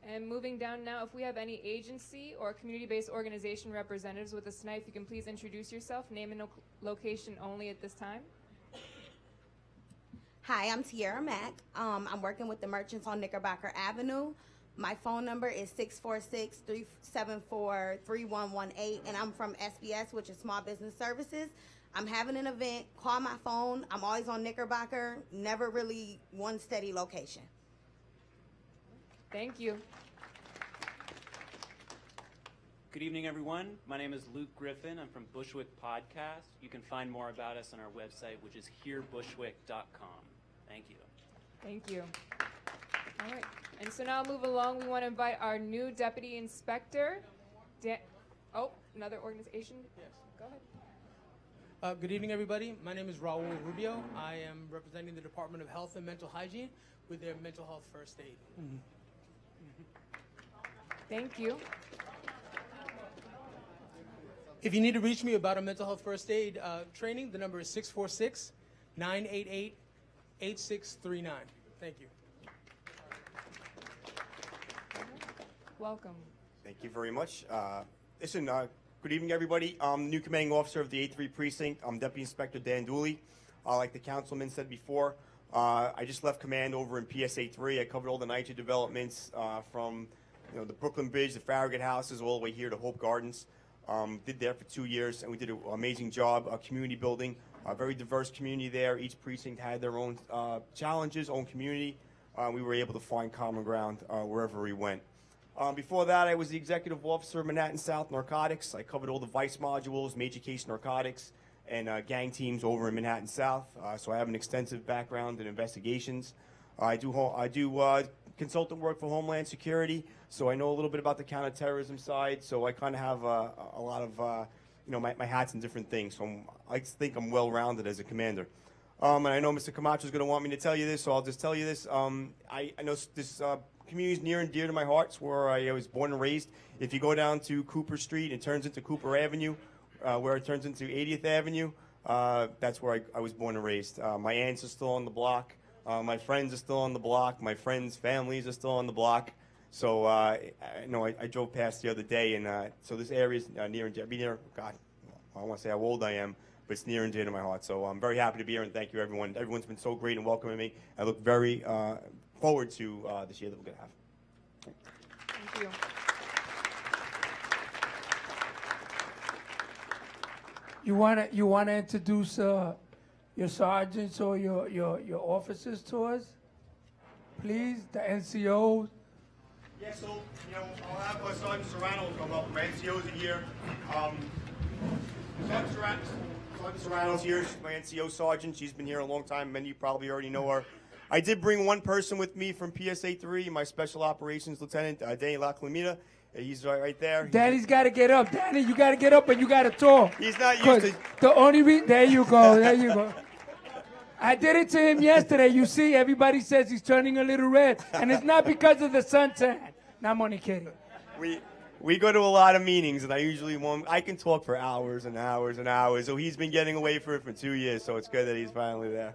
And moving down now, if we have any agency or community-based organization representatives with us tonight, if you can please introduce yourself, name and location only at this time. Hi, I'm Tiara Mack. I'm working with the merchants on Knickerbocker Avenue. My phone number is 646-374-3118, and I'm from SBS, which is Small Business Services. I'm having an event. Call my phone. I'm always on Knickerbocker, never really one steady location. Thank you. Good evening, everyone. My name is Luke Griffin. I'm from Bushwick Podcast. You can find more about us on our website, which is herebushwick.com. Thank you. Thank you. All right. And so now move along. We want to invite our new Deputy Inspector. Another organization? Yes. Go ahead. Good evening, everybody. My name is Raul Rubio. I am representing the Department of Health and Mental Hygiene with their mental health first aid. Thank you. If you need to reach me about a mental health first aid training, the number is 646-988-8639. Thank you. Welcome. Thank you very much. Listen, good evening, everybody. I'm the new commanding officer of the 8-3 Precinct. I'm Deputy Inspector Dan Dooley. Like the councilman said before, I just left command over in PSA 3. I covered all the NYCHA developments from the Brooklyn Bridge, the Farragut houses, all the way here to Hope Gardens. Did that for 2 years, and we did an amazing job community building. A very diverse community there. Each precinct had their own challenges, own community. We were able to find common ground wherever we went. Before that, I was the executive officer of Manhattan South Narcotics. I covered all the vice modules, major case narcotics, and gang teams over in Manhattan South. So I have an extensive background in investigations. I do consultant work for Homeland Security, so I know a little bit about the counterterrorism side. So I kind of have a lot of my hats in different things. So I think I'm well-rounded as a commander. And I know Mr. Camacho is going to want me to tell you this, so I'll just tell you this. I know this community is near and dear to my heart. It's where I was born and raised. If you go down to Cooper Street, it turns into Cooper Avenue, where it turns into 80th Avenue. That's where I was born and raised. My aunts are still on the block. My friends are still on the block. My friends' families are still on the block. So I drove past the other day, and so this area is near and dear. God, I don't want to say how old I am, but it's near and dear to my heart. So I'm very happy to be here, and thank you, everyone. Everyone's been so great and welcoming me. I look very forward to this year that we're going to have. Thank you. You wanna introduce your sergeants or your officers to us, please? The NCOs. Yeah, so I'll have Sergeant Serrano come up. My NCO's are here. Sergeant Serrano's here. She's my NCO sergeant. She's been here a long time. Many of you probably already know her. I did bring one person with me from PSA 3, my Special Operations Lieutenant, Danny Laclamita. He's right there. Danny's got to get up. Danny, you got to get up and you got to talk. He's not used to... The only reason... There you go. There you go. I did it to him yesterday. You see, everybody says he's turning a little red. And it's not because of the suntan. No, I'm only kidding. We go to a lot of meetings, and I can talk for hours and hours and hours. So he's been getting away for 2 years, so it's good that he's finally there.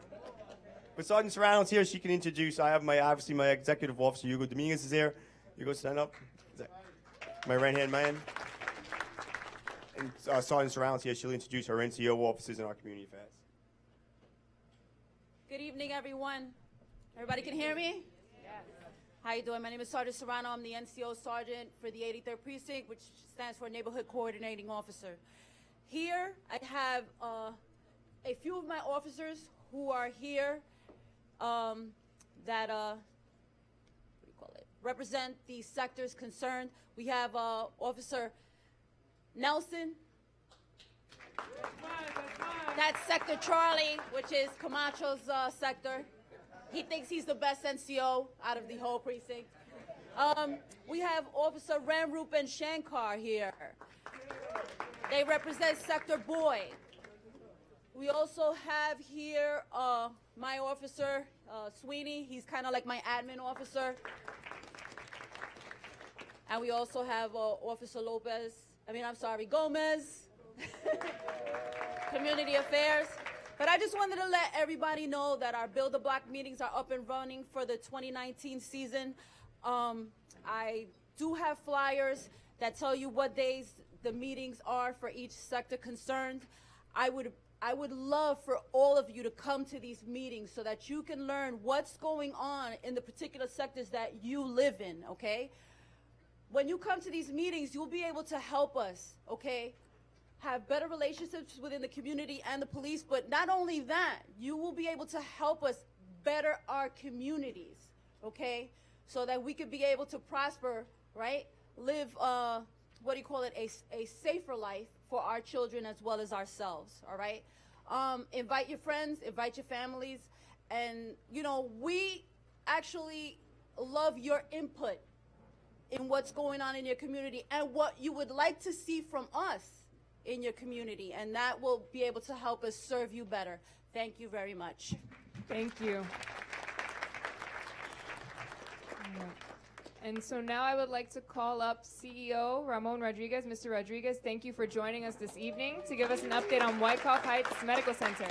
But Sergeant Serrano's here. She can introduce. I have my executive officer, Hugo Dominguez, is here. Hugo, stand up. My right-hand man. And Sergeant Serrano's here. She'll introduce her NCO officers in our community affairs. Good evening, everyone. Everybody can hear me? Yes. How you doing? My name is Sergeant Serrano. I'm the NCO Sergeant for the 83rd Precinct, which stands for Neighborhood Coordinating Officer. Here, I have a few of my officers who are here that represent the sectors concerned. We have Officer Nelson. That's Sector Charlie, which is Camacho's sector. He thinks he's the best NCO out of the whole precinct. We have Officer Ramrup and Shankar here. They represent Sector Boyd. We also have here my officer, Sweeney. He's kind of like my admin officer. And we also have Officer Gomez, Community Affairs. But I just wanted to let everybody know that our Build a Block meetings are up and running for the 2019 season. I do have flyers that tell you what days the meetings are for each sector concerned. I would love for all of you to come to these meetings so that you can learn what's going on in the particular sectors that you live in, okay? When you come to these meetings, you'll be able to help us, okay? Have better relationships within the community and the police, but not only that, you will be able to help us better our communities, okay? So that we could be able to prosper, right? Live, a safer life for our children as well as ourselves, all right? Invite your friends, invite your families, and, we actually love your input in what's going on in your community and what you would like to see from us in your community, and that will be able to help us serve you better. Thank you very much. Thank you. And so now I would like to call up CEO Ramon Rodriguez. Mr. Rodriguez, thank you for joining us this evening to give us an update on Wycoff Heights Medical Center.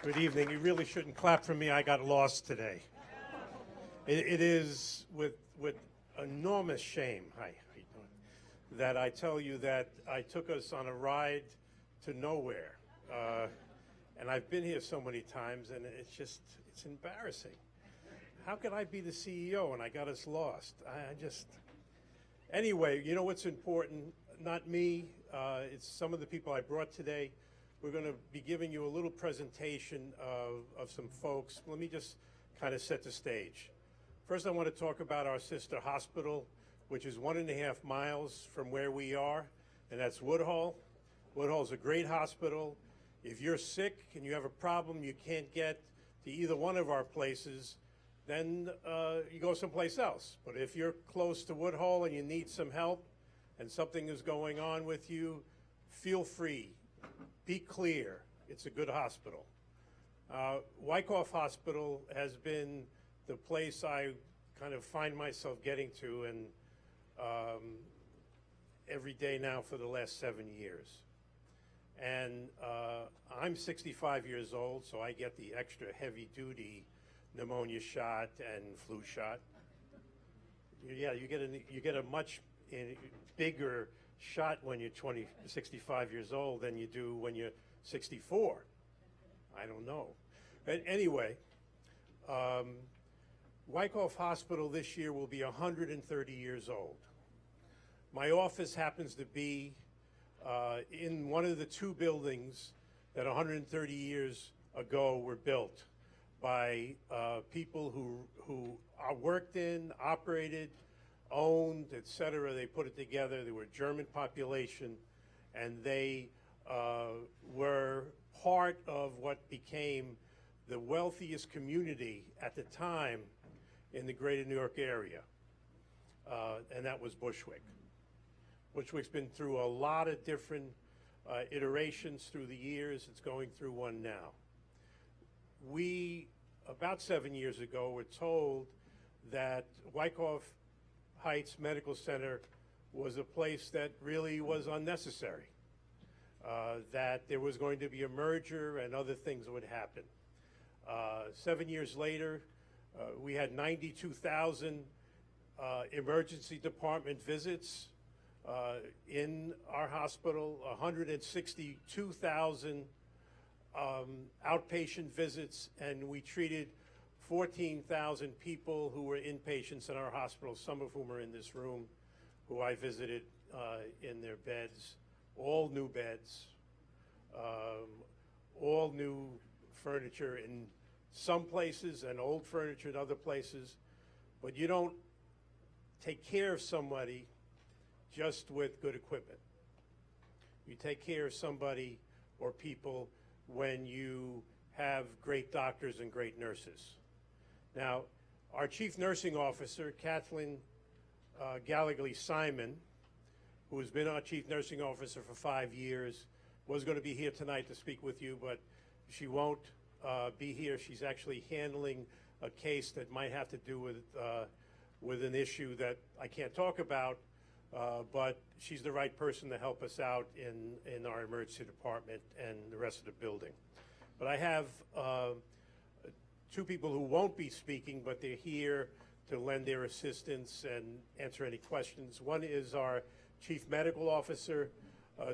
Good evening. You really shouldn't clap for me. I got lost today. It is with enormous shame that I tell you that I took us on a ride to nowhere. And I've been here so many times, and it's embarrassing. How could I be the CEO and I got us lost? Anyway, you know what's important? Not me, it's some of the people I brought today. We're going to be giving you a little presentation of some folks. Let me just kind of set the stage. First, I want to talk about our sister hospital, which is 1.5 miles from where we are, and that's Woodhull. Woodhull's a great hospital. If you're sick and you have a problem, you can't get to either one of our places, then you go someplace else. But if you're close to Woodhull and you need some help and something is going on with you, feel free. Be clear. It's a good hospital. Wycoff Hospital has been the place I kind of find myself getting to and every day now for the last 7 years. And I'm 65 years old, so I get the extra heavy-duty pneumonia shot and flu shot. Yeah, you get a much bigger shot when you're 65 years old than you do when you're 64. I don't know. But anyway, Wycoff Hospital this year will be 130 years old. My office happens to be in one of the two buildings that 130 years ago were built by people who worked in, operated, owned, etc. They put it together. They were a German population, and they were part of what became the wealthiest community at the time in the greater New York area, and that was Bushwick. Bushwick's been through a lot of different iterations through the years. It's going through one now. We, about 7 years ago, were told that Wycoff Heights Medical Center was a place that really was unnecessary, that there was going to be a merger and other things would happen. 7 years later, we had 92,000 emergency department visits in our hospital, 162,000 outpatient visits, and we treated 14,000 people who were inpatients in our hospital, some of whom are in this room, who I visited in their beds, all new beds, all new furniture in some places and old furniture in other places. But you don't take care of somebody just with good equipment. You take care of somebody or people when you have great doctors and great nurses. Now, our chief nursing officer, Kathleen Gallagher-Simon, who has been our chief nursing officer for 5 years, was going to be here tonight to speak with you, but she won't be here. She's actually handling a case that might have to do with an issue that I can't talk about, but she's the right person to help us out in our emergency department and the rest of the building. But I have two people who won't be speaking, but they're here to lend their assistance and answer any questions. One is our Chief Medical Officer,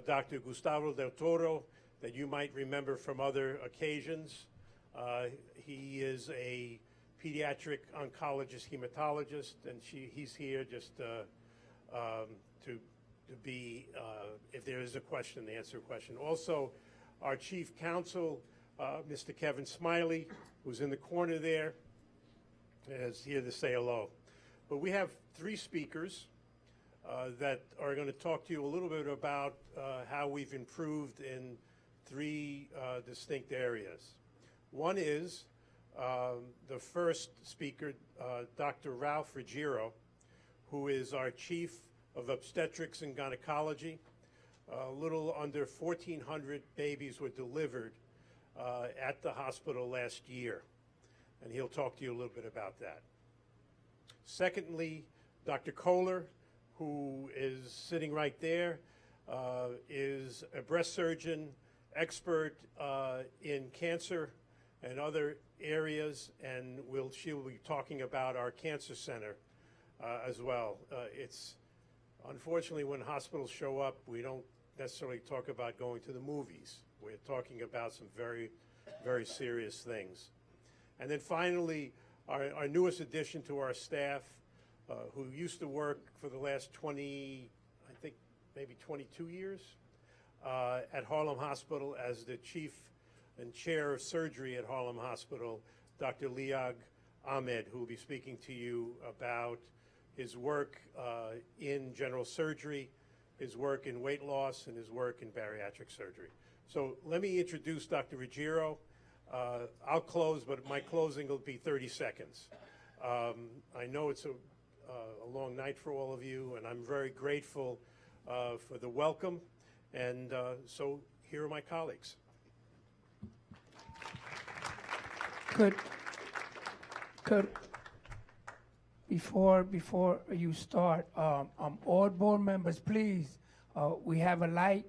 Dr. Gustavo Del Toro, that you might remember from other occasions. He is a pediatric oncologist, hematologist, and he's here just to be, if there is a question, to answer a question. Also, our Chief Counsel, Mr. Kevin Smiley, who's in the corner there, is here to say hello. But we have three speakers that are going to talk to you a little bit about how we've improved in three distinct areas. One is the first speaker, Dr. Ralph Ruggiero, who is our Chief of Obstetrics and Gynecology. A little under 1,400 babies were delivered at the hospital last year, and he'll talk to you a little bit about that. Secondly, Dr. Kohler, who is sitting right there, is a breast surgeon, expert in cancer and other areas, and she'll be talking about our cancer center as well. It's unfortunately when hospitals show up, we don't necessarily talk about going to the movies. We're talking about some very, very serious things. And then finally, our newest addition to our staff, who used to work for the last 20, I think maybe 22 years, at Harlem Hospital as the chief and chair of surgery at Harlem Hospital, Dr. Liag Ahmed, who will be speaking to you about his work in general surgery, his work in weight loss, and his work in bariatric surgery. So let me introduce Dr. Ruggiero. I'll close, but my closing will be 30 seconds. I know it's a long night for all of you, and I'm very grateful for the welcome. And so here are my colleagues. Could before you start, all board members, please, we have a light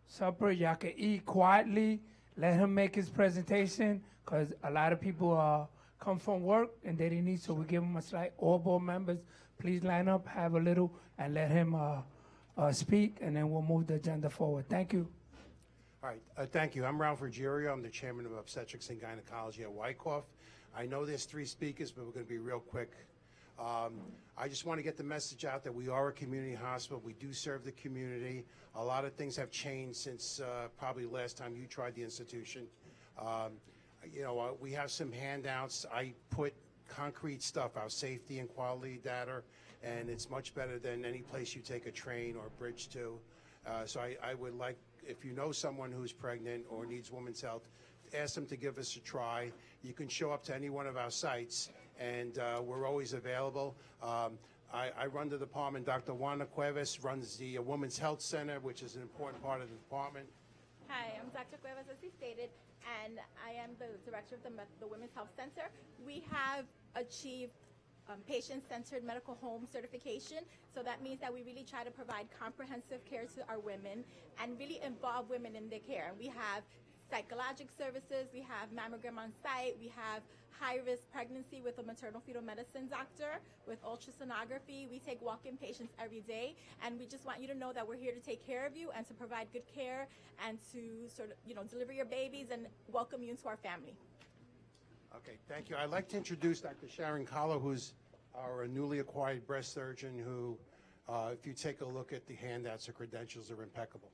supper. Y'all can eat quietly. Let him make his presentation, because a lot of people come from work and they didn't eat, so we give him a slight. All board members, please line up, have a little, and let him speak, and then we'll move the agenda forward. Thank you. All right, thank you. I'm Ralph Ruggiero. I'm the chairman of obstetrics and gynecology at Wycoff. I know there's 3 speakers, but we're going to be real quick. I just want to get the message out that we are a community hospital. We do serve the community. A lot of things have changed since probably last time you tried the institution. You know, we have some handouts. I put concrete stuff, our safety and quality data, and it's much better than any place you take a train or a bridge to. So I would like, if you know someone who's pregnant or needs women's health, ask them to give us a try. You can show up to any one of our sites, and we're always available. I run the department. Dr. Juana Cuevas runs the Women's Health Center, which is an important part of the department. Hi, I'm Dr. Cuevas, as he stated, and I am the director of the Women's Health Center. We have achieved patient-centered medical home certification. So that means that we really try to provide comprehensive care to our women and really involve women in their care. And we have psychologic services, we have mammogram on site, we have high-risk pregnancy with a maternal-fetal medicine doctor, with ultrasonography. We take walk-in patients every day, and we just want you to know that we're here to take care of you and to provide good care and to sort of, deliver your babies and welcome you into our family. Okay, thank you. I'd like to introduce Dr. Sharon Kahlo, who's our newly acquired breast surgeon, who, if you take a look at the handouts, her credentials are impeccable.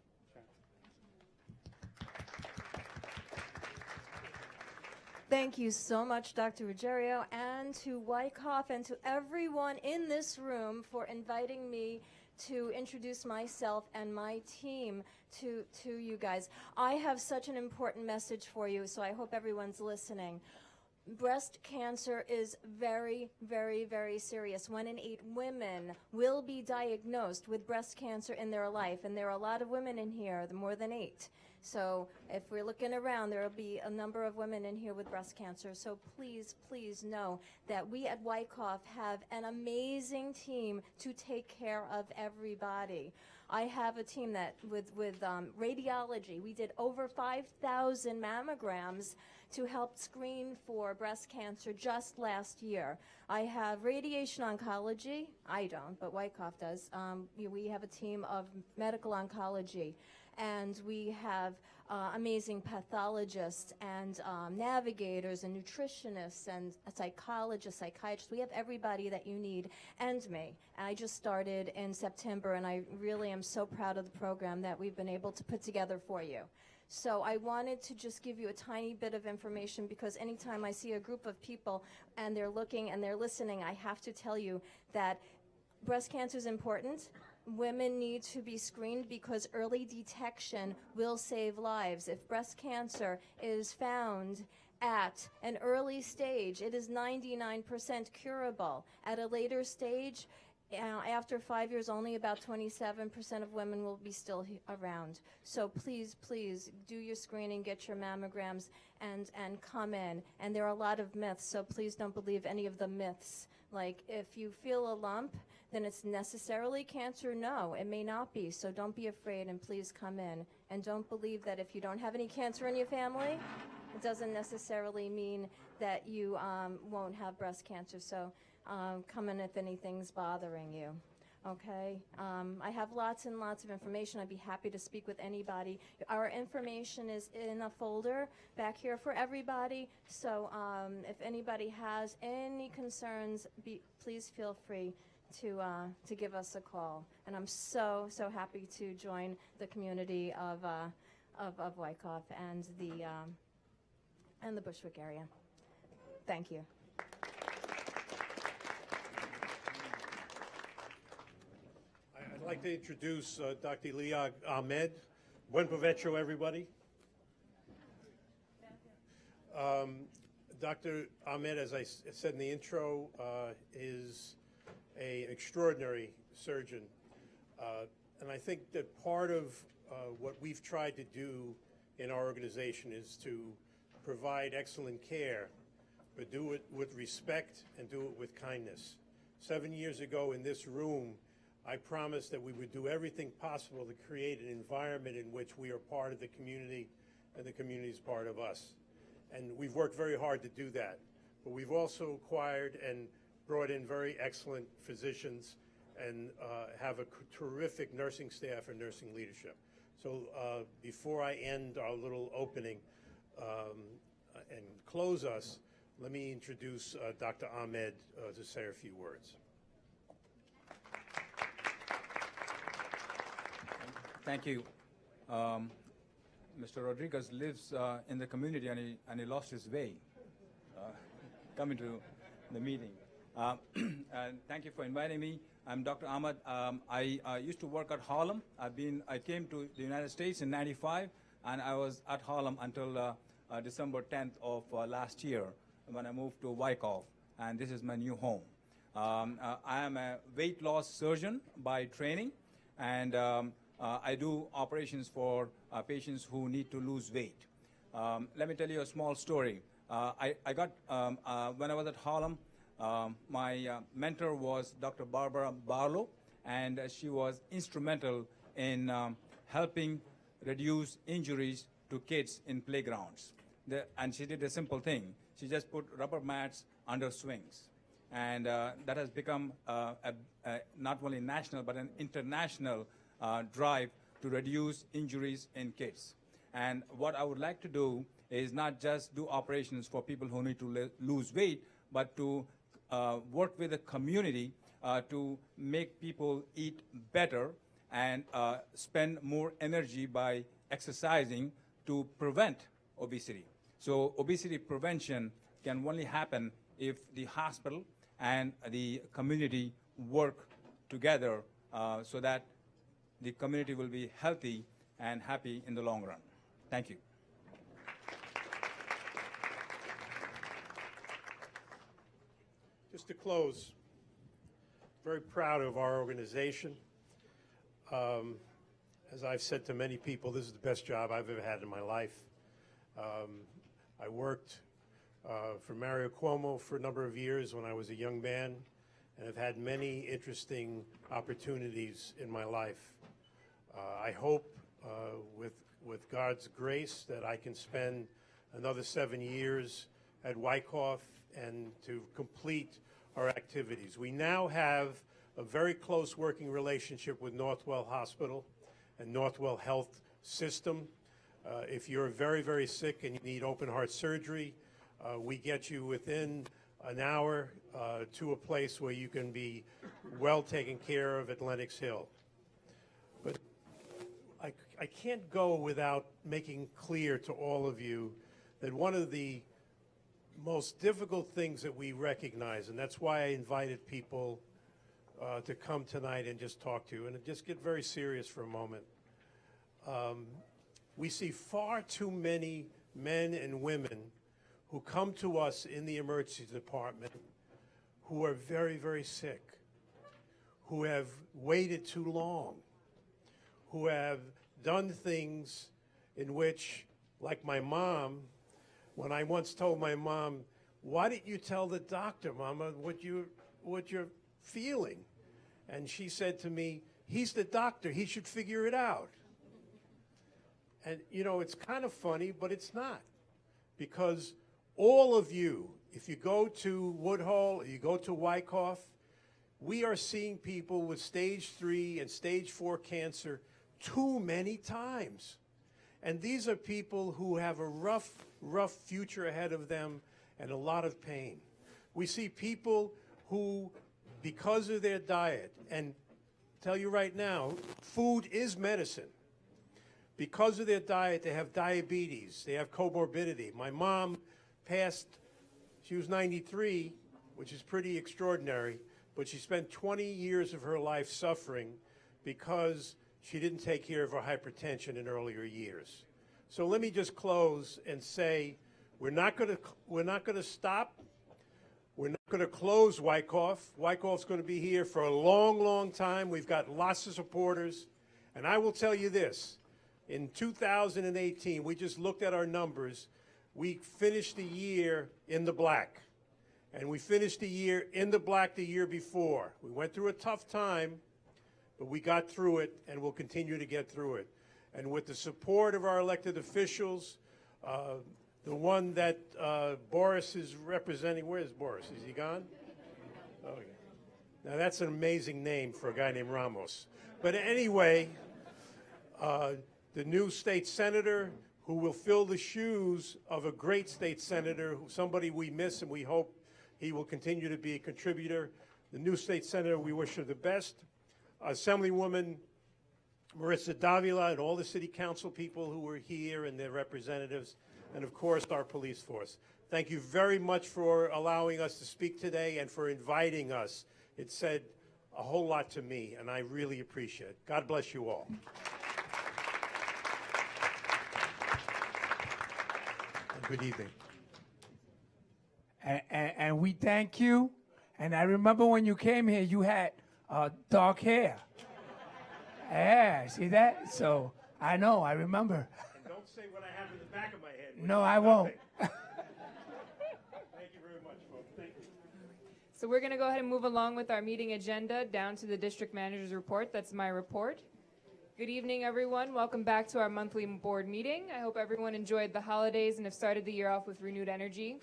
Thank you so much, Dr. Ruggiero, and to Wycoff and to everyone in this room for inviting me to introduce myself and my team to you guys. I have such an important message for you, so I hope everyone's listening. Breast cancer is very, very, very serious. 1 in 8 women will be diagnosed with breast cancer in their life, and there are a lot of women in here, more than 8. So if we're looking around, there will be a number of women in here with breast cancer. So please, please know that we at Wycoff have an amazing team to take care of everybody. I have a team that with radiology, we did over 5,000 mammograms to help screen for breast cancer just last year. I have radiation oncology. I don't, but Wycoff does. We have a team of medical oncology. And we have amazing pathologists and navigators and nutritionists and psychologists, psychiatrists. We have everybody that you need, and me. And I just started in September, and I really am so proud of the program that we've been able to put together for you. So I wanted to just give you a tiny bit of information, because anytime I see a group of people and they're looking and they're listening, I have to tell you that breast cancer is important. Women need to be screened because early detection will save lives. If breast cancer is found at an early stage, it is 99% curable. At a later stage, after 5 years, only about 27% of women will be still around. So please, please do your screening, get your mammograms, and come in. And there are a lot of myths, so please don't believe any of the myths. Like, if you feel a lump, then it's necessarily cancer. No, it may not be. So don't be afraid, and please come in. And don't believe that if you don't have any cancer in your family, it doesn't necessarily mean that you won't have breast cancer. So come in if anything's bothering you. Okay, I have lots and lots of information. I'd be happy to speak with anybody. Our information is in a folder back here for everybody. So if anybody has any concerns, please feel free to give us a call. And I'm so happy to join the community of Wycoff and the Bushwick area. Thank you. I'd like to introduce Dr. Liag Ahmed. Buen provecho, everybody. Dr. Ahmed, as I said in the intro, is an extraordinary surgeon. And I think that part of what we've tried to do in our organization is to provide excellent care, but do it with respect and do it with kindness. 7 years ago in this room, I promised that we would do everything possible to create an environment in which we are part of the community and the community is part of us. And we've worked very hard to do that. But we've also acquired and brought in very excellent physicians and have a terrific nursing staff and nursing leadership. So before I end our little opening and close us, let me introduce Dr. Ahmed to say a few words. Thank you. Mr. Rodriguez lives in the community and he lost his way coming to the meeting. And thank you for inviting me. I'm Dr. Ahmed. I used to work at Harlem. I came to the United States in '95, and I was at Harlem until December 10th of last year when I moved to Wycoff, and this is my new home. I am a weight loss surgeon by training, and I do operations for patients who need to lose weight. Let me tell you a small story. I got, when I was at Harlem, my mentor was Dr. Barbara Barlow, and she was instrumental in helping reduce injuries to kids in playgrounds. And she did a simple thing. She just put rubber mats under swings. And that has become not only national, but an international drive to reduce injuries in kids. And what I would like to do is not just do operations for people who need to lose weight, but to work with the community to make people eat better and spend more energy by exercising to prevent obesity. So obesity prevention can only happen if the hospital and the community work together so that the community will be healthy and happy in the long run. Thank you. Just to close, very proud of our organization. As I've said to many people, this is the best job I've ever had in my life. I worked for Mario Cuomo for a number of years when I was a young man, and have had many interesting opportunities in my life. I hope with God's grace that I can spend another 7 years at Wycoff and to complete our activities. We now have a very close working relationship with Northwell Hospital and Northwell Health System. If you're very, very sick and you need open heart surgery, we get you within an hour to a place where you can be well taken care of at Lenox Hill. But I can't go without making clear to all of you that one of the most difficult things that we recognize, and that's why I invited people to come tonight and just talk to you, and just get very serious for a moment. We see far too many men and women who come to us in the emergency department who are very, very sick, who have waited too long, who have done things in which, like my mom, when I once told my mom, "Why didn't you tell the doctor, Mama, what you're feeling?" And she said to me, "He's the doctor, he should figure it out." And you know, it's kind of funny, but it's not. Because all of you, if you go to Woodhull, or you go to Wycoff, we are seeing people with stage 3 and stage 4 cancer too many times. And these are people who have a rough future ahead of them and a lot of pain. We see people who, because of their diet, and tell you right now, food is medicine. Because of their diet, they have diabetes, they have comorbidity. My mom passed, she was 93, which is pretty extraordinary, but she spent 20 years of her life suffering because she didn't take care of her hypertension in earlier years. So let me just close and say, We're not going to stop. We're not going to close Wycoff. Wycoff's going to be here for a long, long time. We've got lots of supporters. And I will tell you this. In 2018, we just looked at our numbers. We finished the year in the black. And we finished the year in the black the year before. We went through a tough time, but we got through it, and we'll continue to get through it. And with the support of our elected officials, the one that Boris is representing, where is Boris? Is he gone? Okay. Now that's an amazing name for a guy named Ramos. But anyway, the new state senator who will fill the shoes of a great state senator, somebody we miss and we hope he will continue to be a contributor. The new state senator, we wish her the best. Assemblywoman Marissa Davila and all the city council people who were here and their representatives, and of course our police force. Thank you very much for allowing us to speak today and for inviting us. It said a whole lot to me, and I really appreciate it. God bless you all. And good evening. And we thank you. And I remember when you came here, you had dark hair. Yeah, see that? So I know, I remember. And don't say what I have in the back of my head. No, I won't. Thank you very much, folks. Thank you. So we're going to go ahead and move along with our meeting agenda down to the district manager's report. That's my report. Good evening, everyone. Welcome back to our monthly board meeting. I hope everyone enjoyed the holidays and have started the year off with renewed energy.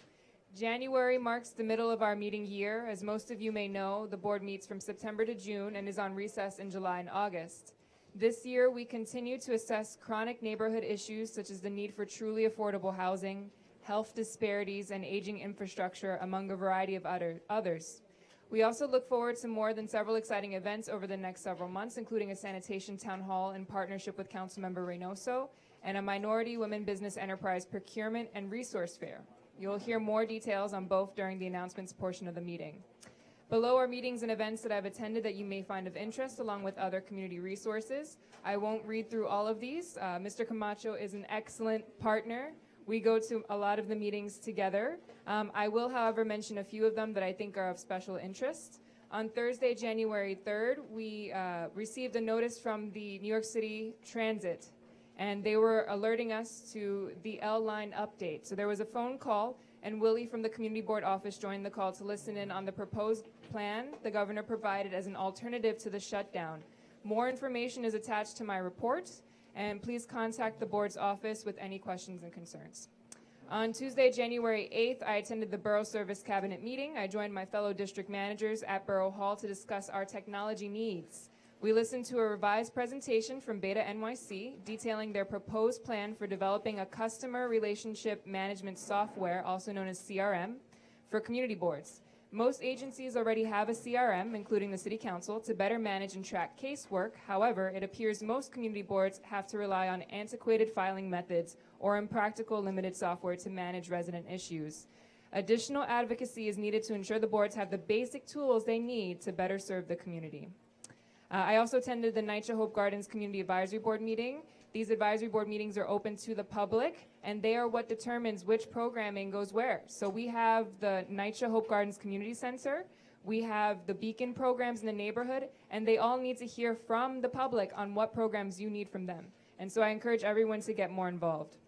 January marks the middle of our meeting year. As most of you may know, the board meets from September to June and is on recess in July and August. This year, we continue to assess chronic neighborhood issues such as the need for truly affordable housing, health disparities, and aging infrastructure, among a variety of others. We also look forward to more than several exciting events over the next several months, including a sanitation town hall in partnership with Councilmember Reynoso and a minority women business enterprise procurement and resource fair. You'll hear more details on both during the announcements portion of the meeting. Below are meetings and events that I've attended that you may find of interest, along with other community resources. I won't read through all of these. Mr. Camacho is an excellent partner. We go to a lot of the meetings together. I will, however, mention a few of them that I think are of special interest. On Thursday, January 3rd, we received a notice from the New York City Transit, and they were alerting us to the L line update. So there was a phone call, and Willie from the community board office joined the call to listen in on the proposed plan the governor provided as an alternative to the shutdown. More information is attached to my report, and please contact the board's office with any questions and concerns. On Tuesday, January 8th, I attended the Borough Service Cabinet meeting. I joined my fellow district managers at Borough Hall to discuss our technology needs. We listened to a revised presentation from Beta NYC detailing their proposed plan for developing a customer relationship management software, also known as CRM, for community boards. Most agencies already have a CRM, including the City Council, to better manage and track casework. However, it appears most community boards have to rely on antiquated filing methods or impractical limited software to manage resident issues. Additional advocacy is needed to ensure the boards have the basic tools they need to better serve the community. I also attended the NYCHA Hope Gardens Community Advisory Board meeting. These advisory board meetings are open to the public, and they are what determines which programming goes where. So we have the NYCHA Hope Gardens Community Center, we have the Beacon programs in the neighborhood, and they all need to hear from the public on what programs you need from them. And so I encourage everyone to get more involved.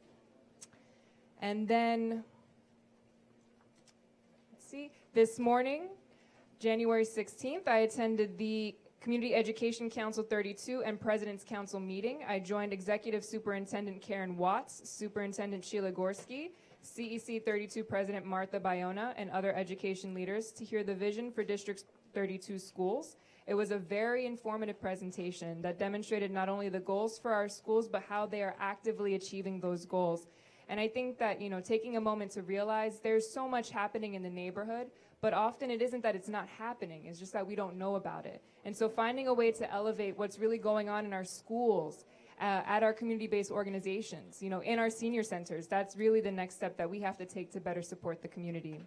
And then, let's see, this morning, January 16th, I attended the Community Education Council 32 and President's Council meeting. I joined Executive Superintendent Karen Watts, Superintendent Sheila Gorski, CEC 32 President Martha Bayona, and other education leaders to hear the vision for District 32 schools. It was a very informative presentation that demonstrated not only the goals for our schools, but how they are actively achieving those goals. And I think that, taking a moment to realize there's so much happening in the neighborhood, but often it isn't that it's not happening, it's just that we don't know about it. And so finding a way to elevate what's really going on in our schools, at our community-based organizations, in our senior centers, that's really the next step that we have to take to better support the community.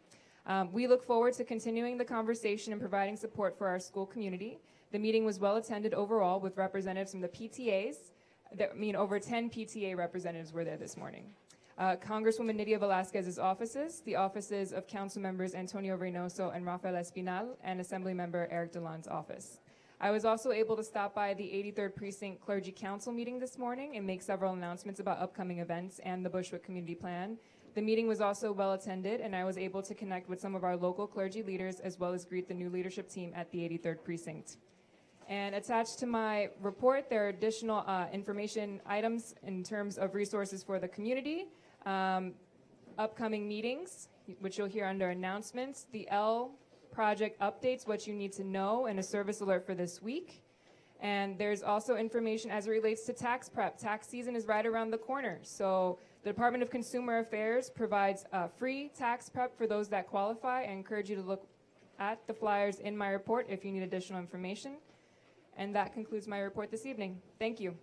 We look forward to continuing the conversation and providing support for our school community. The meeting was well attended overall with representatives from the PTAs. Over 10 PTA representatives were there this morning. Congresswoman Nydia Velasquez's offices, the offices of Council Members Antonio Reynoso and Rafael Espinal, and Assembly Member Eric DeLon's office. I was also able to stop by the 83rd Precinct Clergy Council meeting this morning and make several announcements about upcoming events and the Bushwick Community Plan. The meeting was also well attended, and I was able to connect with some of our local clergy leaders as well as greet the new leadership team at the 83rd Precinct. And attached to my report, there are additional information items in terms of resources for the community, upcoming meetings, which you'll hear under announcements, the L project updates, what you need to know, and a service alert for this week. And there's also information as it relates to tax prep. Tax season is right around the corner. So the Department of Consumer Affairs provides free tax prep for those that qualify. I encourage you to look at the flyers in my report if you need additional information. And that concludes my report this evening. Thank you.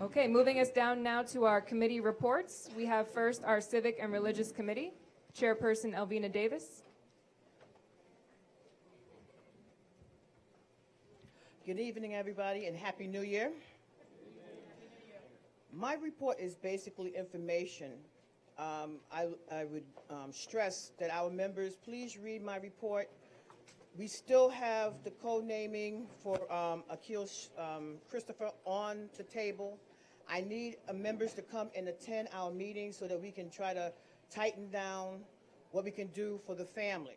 Okay, moving us down now to our committee reports. We have first our Civic and Religious Committee, Chairperson Elvina Davis. Good evening, everybody, and Happy New Year. My report is basically information. I would stress that our members, please read my report. We still have the code naming for Akil Christopher on the table. I need members to come and attend our meeting so that we can try to tighten down what we can do for the family.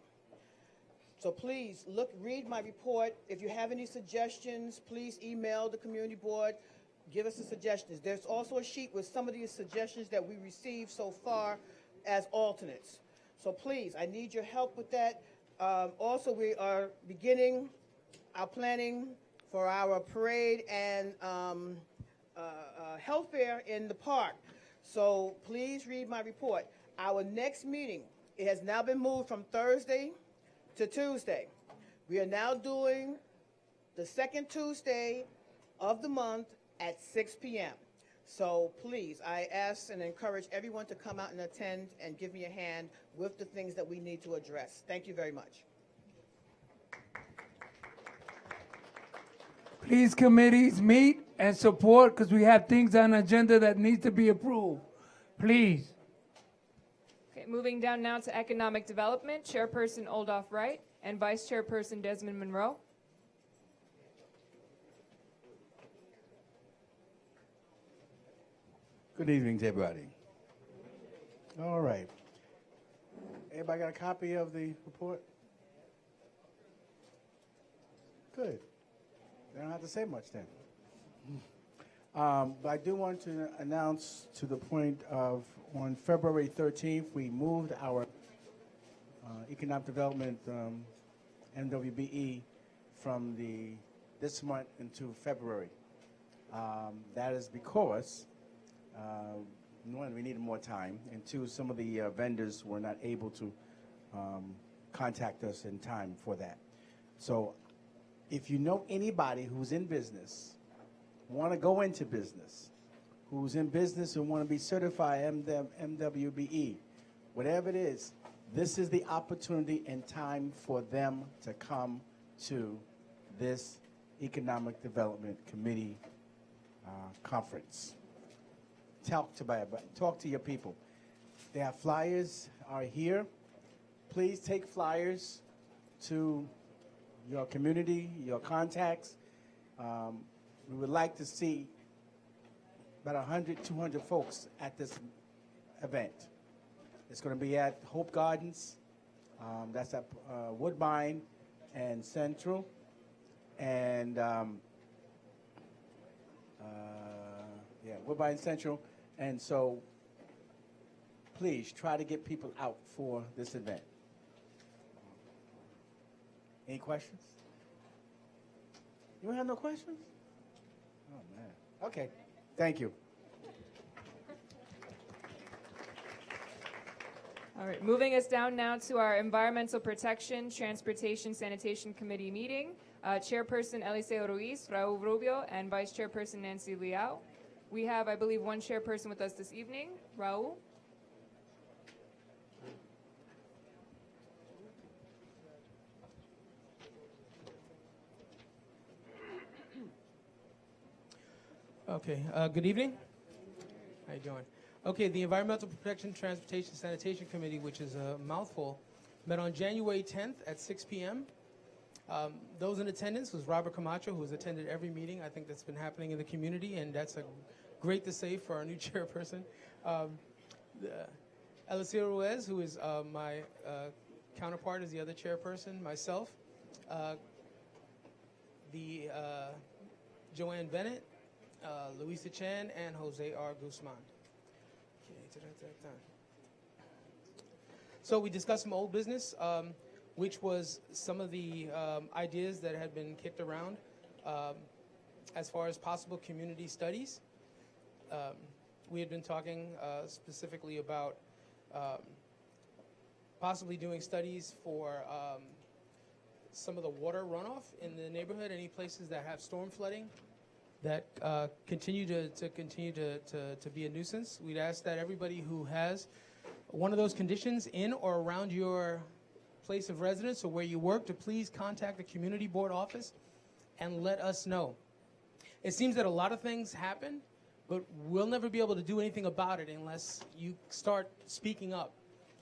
So please read my report. If you have any suggestions, please email the community board. Give us the suggestions. There's also a sheet with some of these suggestions that we received so far as alternates. So please, I need your help with that. Also, we are beginning our planning for our parade and health fair in the park. So please read my report. Our next meeting, it has now been moved from Thursday to Tuesday. We are now doing the second Tuesday of the month at 6 p.m. So please, I ask and encourage everyone to come out and attend and give me a hand with the things that we need to address. Thank you very much. Please, committees, meet and support because we have things on the agenda that need to be approved. Please. Okay, moving down now to Economic Development, Chairperson Oldoff Wright and Vice Chairperson Desmond Monroe. Good evening to everybody. All right. Everybody got a copy of the report? Good. They don't have to say much then. But I do want to announce to the point of on February 13th, we moved our economic development MWBE from this month into February. That is because one, we needed more time, and two, some of the vendors were not able to contact us in time for that. So if you know anybody who's in business, want to go into business, who's in business and want to be certified MWBE, whatever it is, this is the opportunity and time for them to come to this Economic Development Committee conference. Talk to your people. Their flyers are here. Please take flyers to your community, your contacts. We would like to see about 100, 200 folks at this event. It's going to be at Hope Gardens. That's at Woodbine and Central. And Woodbine Central. And so please try to get people out for this event. Any questions? You don't have no questions? Oh, man. Okay. Thank you. All right, moving us down now to our Environmental Protection, Transportation, Sanitation Committee meeting. Chairperson Eliseo Ruiz, Raul Rubio, and Vice Chairperson Nancy Liao. We have, I believe, one chairperson with us this evening, Raul. Okay, good evening. How you doing? Okay, the Environmental Protection, Transportation, Sanitation Committee, which is a mouthful, met on January 10th at 6 p.m. Those in attendance was Robert Camacho, who has attended every meeting I think that's been happening in the community, and that's great to say for our new chairperson. Alicia Ruiz, who is my counterpart as the other chairperson, myself, Joanne Bennett, Luisa Chan, and Jose R. Guzman. So we discussed some old business, which was some of the ideas that had been kicked around as far as possible community studies. We had been talking specifically about possibly doing studies for some of the water runoff in the neighborhood, any places that have storm flooding that continue to be a nuisance. We'd ask that everybody who has one of those conditions in or around your place of residence or where you work to please contact the community board office and let us know. It seems that a lot of things happen, but we'll never be able to do anything about it unless you start speaking up,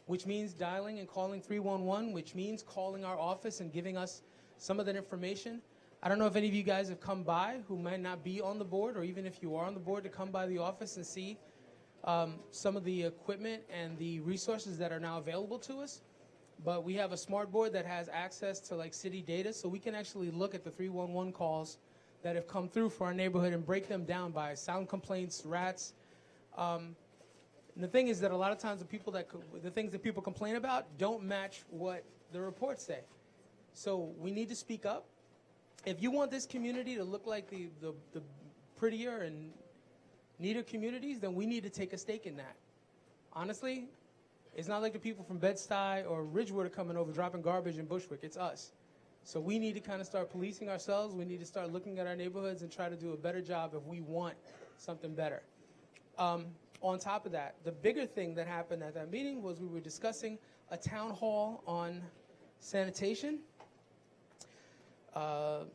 which means dialing and calling 311, which means calling our office and giving us some of that information. I don't know if any of you guys have come by who might not be on the board, or even if you are on the board, to come by the office and see some of the equipment and the resources that are now available to us. But we have a smart board that has access to like city data, so we can actually look at the 311 calls that have come through for our neighborhood and break them down by sound complaints, rats. And the thing is that a lot of times the things that people complain about don't match what the reports say. So we need to speak up. If you want this community to look like the prettier and neater communities, then we need to take a stake in that. Honestly, it's not like the people from Bed-Stuy or Ridgewood are coming over dropping garbage in Bushwick. It's us. So we need to kind of start policing ourselves. We need to start looking at our neighborhoods and try to do a better job if we want something better. On top of that, the bigger thing that happened at that meeting was we were discussing a town hall on sanitation. I'm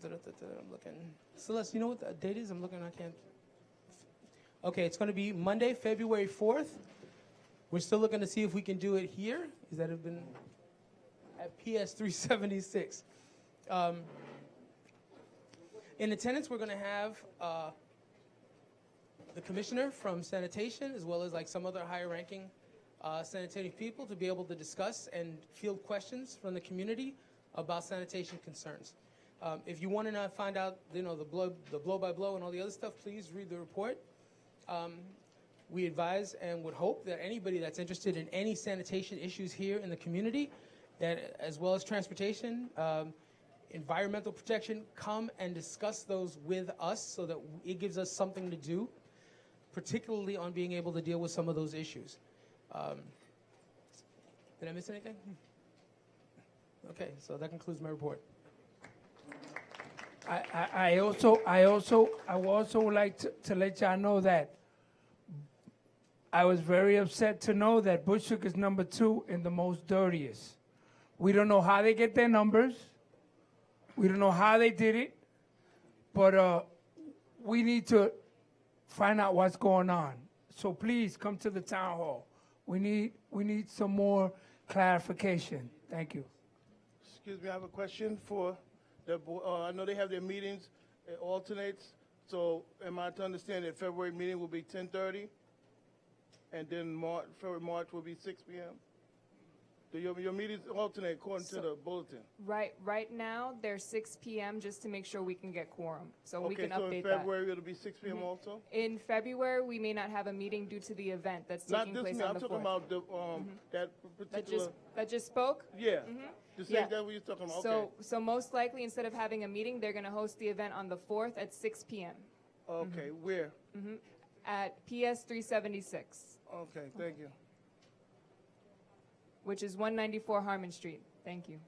looking. Celeste, you know what the date is? I'm looking, I can't. Okay, it's going to be Monday, February 4th. We're still looking to see if we can do it here. Is that have been at PS 376. In attendance, we're going to have the commissioner from sanitation, as well as like some other higher ranking sanitation people, to be able to discuss and field questions from the community about sanitation concerns. If you want to find out, the blow by blow and all the other stuff, please read the report. We advise and would hope that anybody that's interested in any sanitation issues here in the community, that as well as transportation, environmental protection, come and discuss those with us so that it gives us something to do, particularly on being able to deal with some of those issues. Did I miss anything? Okay, so that concludes my report. I also would like to let y'all know that I was very upset to know that Bushwick is number 2 in the most dirtiest. We don't know how they get their numbers. We don't know how they did it, but we need to find out what's going on. So please come to the town hall. We need some more clarification. Thank you. Excuse me, I have a question for the board. I know they have their meetings, it alternates. So am I to understand that February meeting will be 10:30, and then February, March will be 6 p.m.? Your meetings alternate according to the bulletin. Right now, they're 6 p.m. just to make sure we can get quorum. So we can update that. Okay, so in February it'll be 6 p.m. also? In February, we may not have a meeting due to the event that's taking place on the 4th. I'm talking about the, that particular... That just spoke? Yeah. The same that we were talking about, okay. So most likely, instead of having a meeting, they're going to host the event on the 4th at 6 p.m. Okay, where? At PS 376. Okay, thank you. Which is 194 Harmon Street. Thank you.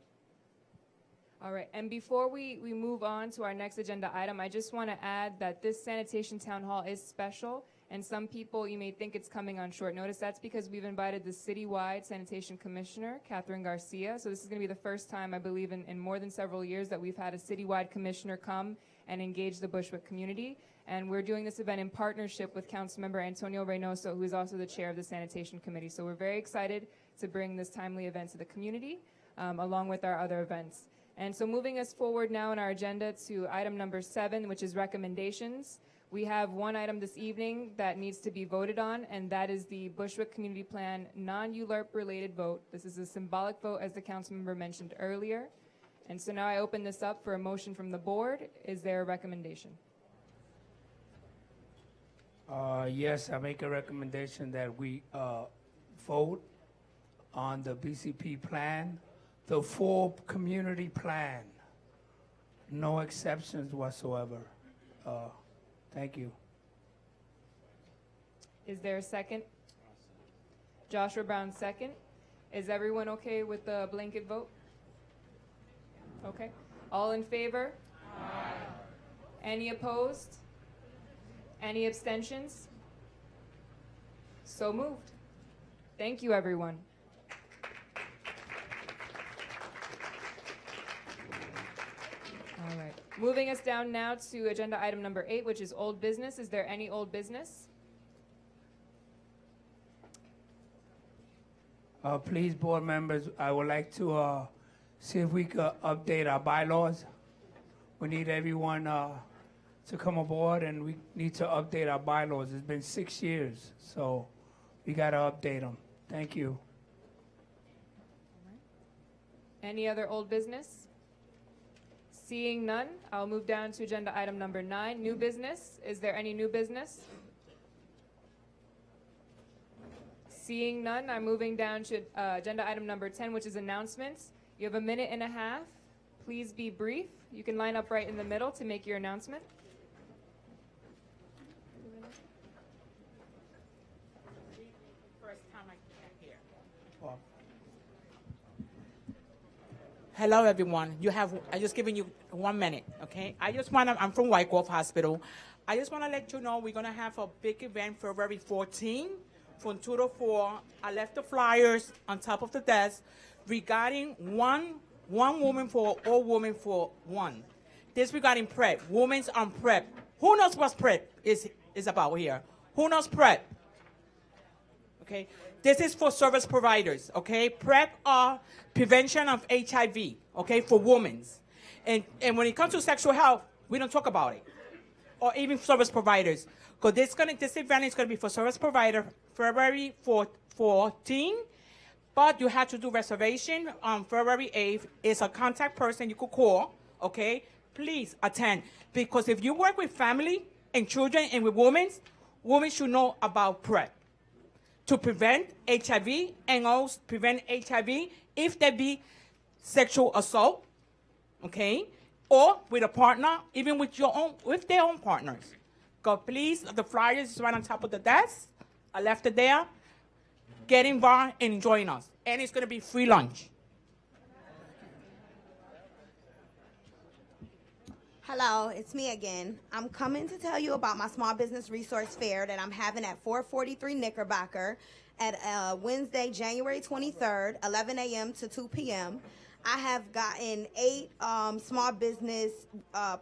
All right, and before we move on to our next agenda item, I just want to add that this sanitation town hall is special, and some people, you may think it's coming on short notice. That's because we've invited the citywide sanitation commissioner, Catherine Garcia. So this is going to be the first time, I believe, in more than several years that we've had a citywide commissioner come and engage the Bushwick community. And we're doing this event in partnership with Councilmember Antonio Reynoso, who is also the chair of the Sanitation Committee. So we're very excited to bring this timely event to the community, along with our other events. And so moving us forward now in our agenda to item number 7, which is recommendations. We have one item this evening that needs to be voted on, and that is the Bushwick Community Plan non-ULURP related vote. This is a symbolic vote, as the council member mentioned earlier. And so now I open this up for a motion from the board. Is there a recommendation? Yes, I make a recommendation that we vote on the BCP plan, the full community plan, no exceptions whatsoever. Thank you. Is there a second? Joshua Brown, second. Is everyone okay with the blanket vote? Okay. All in favor? Aye. Any opposed? Any abstentions? So moved. Thank you, everyone. All right. Moving us down now to agenda item number 8, which is old business. Is there any old business? Please, board members, I would like to see if we could update our bylaws. We need everyone to come aboard, and we need to update our bylaws. It's been 6 years, so we got to update them. Thank you. Any other old business? Seeing none, I'll move down to agenda item number 9, new business. Is there any new business? Seeing none, I'm moving down to agenda item number 10, which is announcements. You have a minute and a half. Please be brief. You can line up right in the middle to make your announcement. First time I came here. Hello, everyone. I just given you 1 minute, okay? I'm from Wycoff Hospital. I just want to let you know we're going to have a big event February 14 from 2 to 4. I left the flyers on top of the desk regarding one woman for all women for one. This regarding PrEP, Women's on PrEP. Who knows what PrEP is about here? Who knows PrEP? Okay, this is for service providers, okay? PrEP are prevention of HIV, okay, for women. And when it comes to sexual health, we don't talk about it. Or even service providers. Because this event is going to be for service provider February 14, but you have to do reservation on February 8th. It's a contact person you could call, okay? Please attend. Because if you work with family and children and with women should know about PrEP to prevent HIV and also prevent HIV if there be sexual assault, okay? Or with a partner, even with their own partners. God, please, the flyers is right on top of the desk. I left it there. Get involved and join us. And it's going to be free lunch. Hello, it's me again. I'm coming to tell you about my small business resource fair that I'm having at 443 Knickerbocker at Wednesday, January 23rd, 11 a.m. to 2 p.m. I have gotten 8 small business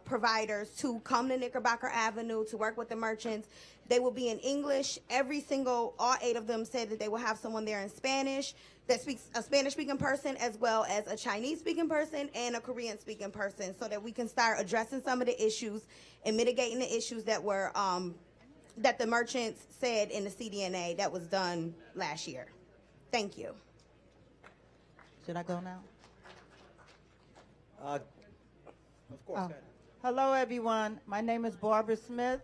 providers to come to Knickerbocker Avenue to work with the merchants. They will be in English. All 8 of them said that they will have someone there in Spanish that speaks a Spanish-speaking person, as well as a Chinese-speaking person and a Korean-speaking person, so that we can start addressing some of the issues and mitigating the issues that were that the merchants said in the CDNA that was done last year. Thank you. Should I go now? Of course. Hello, everyone. My name is Barbara Smith.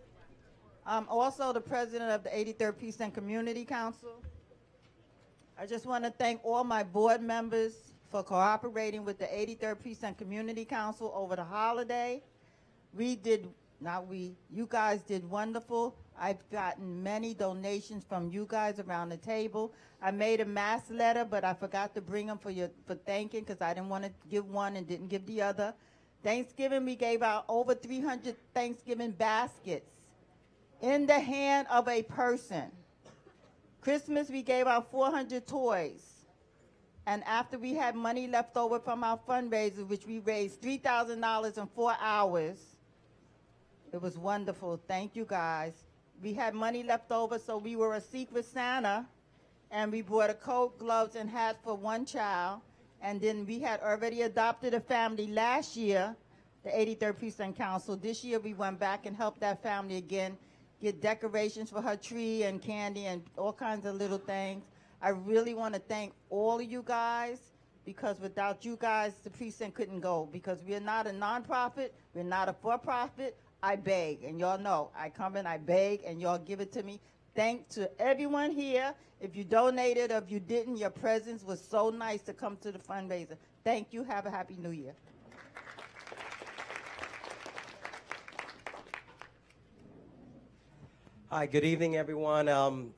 I'm also the president of the 83rd Precinct Community Council. I just want to thank all my board members for cooperating with the 83rd Precinct Community Council over the holiday. You guys did wonderful. I've gotten many donations from you guys around the table. I made a mass letter, but I forgot to bring them for thanking, because I didn't want to give one and didn't give the other. Thanksgiving, we gave out over 300 Thanksgiving baskets in the hand of a person. Christmas, we gave out 400 toys. And after we had money left over from our fundraiser, which we raised $3,000 in 4 hours, It was wonderful. Thank you, guys. We had money left over, so we were a secret Santa, and we bought a coat, gloves, and hat for one child. And then we had already adopted a family last year, the 83rd Precinct Council. This year we went back and helped that family again, get decorations for her tree and candy and all kinds of little things. I really want to thank all of you guys, because without you guys, the precinct couldn't go, because we're not a nonprofit, we're not a for-profit. I beg, and y'all know, I come and I beg, and y'all give it to me. Thanks to everyone here. If you donated or if you didn't, your presence was so nice to come to the fundraiser. Thank you. Have a happy New Year. Hi, good evening, everyone.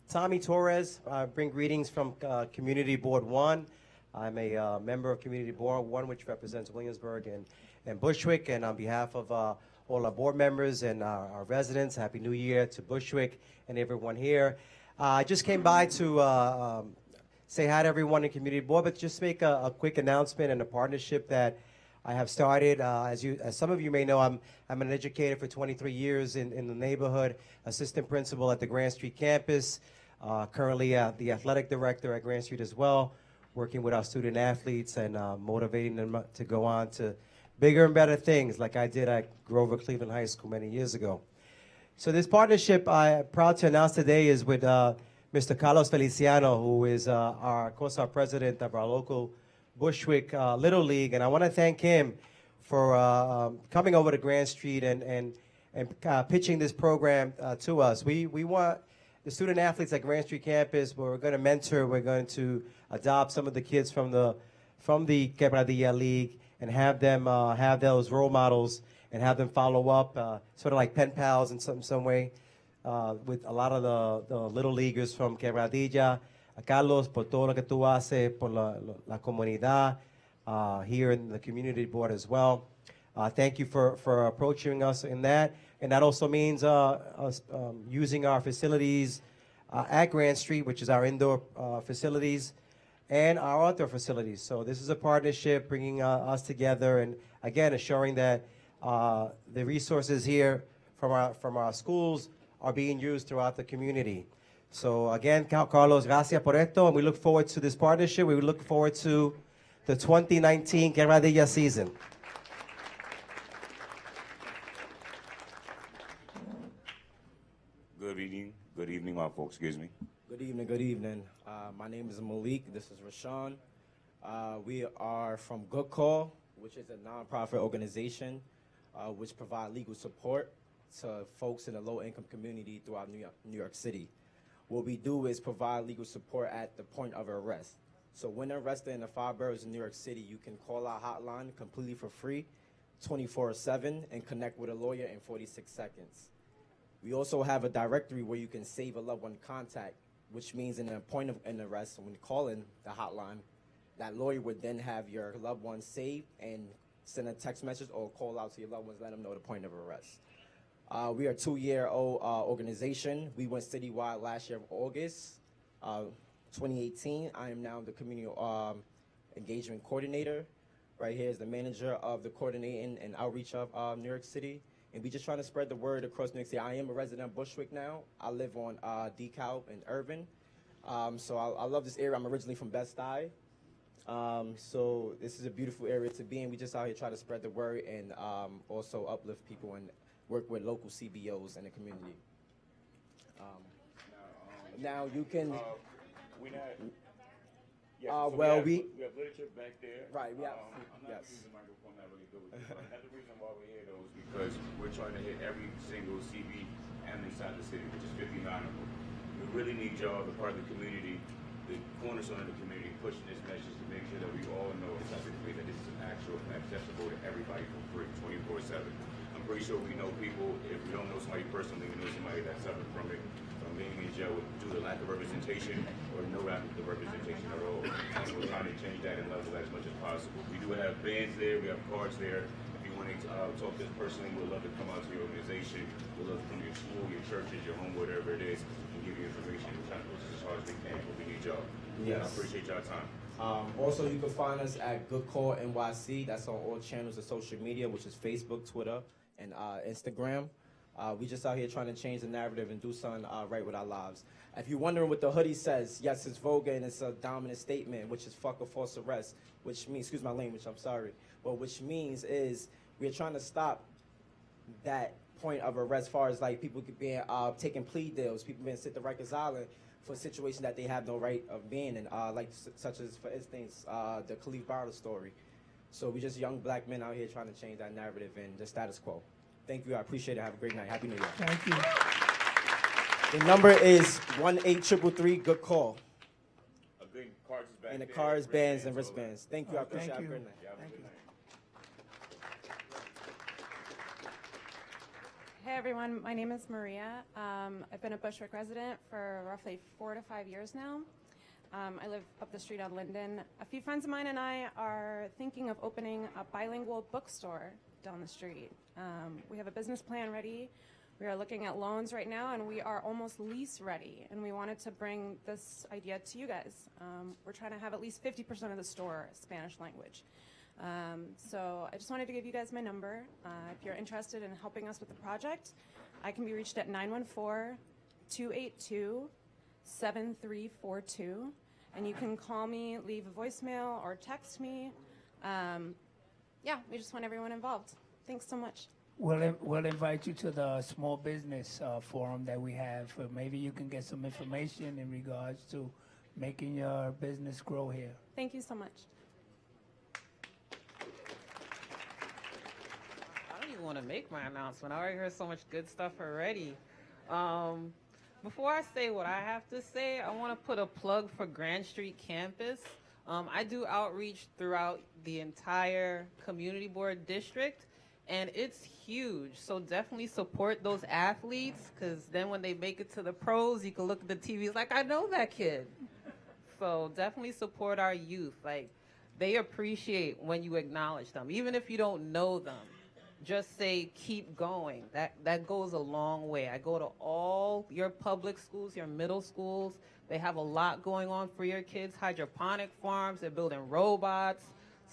Tommy Torres, I bring greetings from Community Board 1. I'm a member of Community Board 1, which represents Williamsburg and Bushwick. And on behalf of all our board members and our residents, Happy New Year to Bushwick and everyone here. I just came by to say hi to everyone in Community Board, but just make a quick announcement and a partnership that I have started. As some of you may know, I'm an educator for 23 years in the neighborhood, assistant principal at the Grand Street campus, currently the athletic director at Grand Street as well, working with our student athletes and motivating them to go on to bigger and better things like I did at Grover Cleveland High School many years ago. So this partnership I'm proud to announce today is with Mr. Carlos Feliciano, who is of course, our president of our local Bushwick Little League. And I want to thank him for coming over to Grand Street and pitching this program to us. We want the student athletes at Grand Street campus, we're going to mentor, we're going to adopt some of the kids from the Quebradilla League and have them have those role models and have them follow up, sort of like pen pals in some way, with a lot of the little leaguers from Quebradilla. Carlos, por todo lo que tú haces por la comunidad, here in the community board as well. Thank you for approaching us in that. And that also means us using our facilities at Grand Street, which is our indoor facilities, and our outdoor facilities. So this is a partnership bringing us together, and again, assuring that the resources here from our schools are being used throughout the community. So again, Carlos, gracias por esto, and we look forward to this partnership. We look forward to the 2019 Quebradilla season. Good evening, my folks, excuse me. Good evening. My name is Malik, this is Rashawn. We are from Good Call, which is a nonprofit organization which provide legal support to folks in the low-income community throughout New York City. What we do is provide legal support at the point of arrest. So when arrested in the 5 boroughs in New York City, you can call our hotline completely for free, 24/7, and connect with a lawyer in 46 seconds. We also have a directory where you can save a loved one contact, which means in the point of an arrest, when you call in the hotline, that lawyer would then have your loved one saved and send a text message or call out to your loved ones, let them know the point of arrest. We are a 2-year-old organization. We went citywide last year of August 2018. I am now the community engagement coordinator. Right here is the manager of the coordinating and outreach of New York City. And we just trying to spread the word across New York City. I am a resident of Bushwick now. I live on DeKalb and Irvin. So I love this area. I'm originally from Bed-Stuy. So this is a beautiful area to be in. We just out here try to spread the word and also uplift people and work with local CBOs in the community. Now you can. We have literature back there. Right. Yeah. Yes. Another reason why we're here though is because we're trying to hit every single CB and inside the city, which is 59 of them. We really need y'all, the part of the community, the cornerstone of the community, pushing this message to make sure that we all know exactly that this is an actual and accessible to everybody for free, 24/7. I'm pretty sure we know people, if we don't know somebody personally, we know somebody that's suffering from it, from being in jail due to lack of representation or no lack of representation at all. And we're trying to change that and level that as much as possible. We do have bands there, we have cards there. If you want to talk to us personally, we'd love to come out to your organization. We'd love to come to your school, your churches, your home, whatever it is, and give you information. We're trying to push this as hard as we can, but we need y'all. Yes. I appreciate y'all time. Also, you can find us at Good Call NYC. That's on all channels of social media, which is Facebook, Twitter, and Instagram. We just out here trying to change the narrative and do something right with our lives. If you're wondering what the hoodie says, yes, it's vulgar and it's a dominant statement, which is fuck or false arrest, which means, excuse my language, I'm sorry, but which means is we're trying to stop that point of arrest as far as like people being taking plea deals, people being sent to Rikers Island for situations that they have no right of being in, like such as, for instance, the Khalif Barlow story. So we're just young black men out here trying to change that narrative and the status quo. Thank you. I appreciate it. Have a great night. Happy New Year. Thank you. The number is 1-833-3-GOOD call. A good cards is back And the there, cards, bands, and wristbands, all wristbands. Thank you. I appreciate it. Thank Have a you. great night. that. Yeah, have a good night. Hey everyone, my name is Maria. I've been a Bushwick resident for roughly 4 to 5 years now. I live up the street on Linden. A few friends of mine and I are thinking of opening a bilingual bookstore down the street. We have a business plan ready. We are looking at loans right now, and we are almost lease ready. And we wanted to bring this idea to you guys. We're trying to have at least 50% of the store Spanish language. So I just wanted to give you guys my number. If you're interested in helping us with the project, I can be reached at 914-282-7342. And you can call me, leave a voicemail, or text me. Yeah, we just want everyone involved. Thanks so much. We'll invite you to the small business forum that we have. Maybe you can get some information in regards to making your business grow here. Thank you so much. I don't even want to make my announcement. I already heard so much good stuff already. Before I say what I have to say, I want to put a plug for Grand Street campus. I do outreach throughout the entire community board district, and it's huge. So definitely support those athletes, because then when they make it to the pros, you can look at the TVs like, I know that kid. So definitely support our youth. Like, they appreciate when you acknowledge them, even if you don't know them. Just say, keep going. That goes a long way. I go to all your public schools, your middle schools. They have a lot going on for your kids. Hydroponic farms, they're building robots.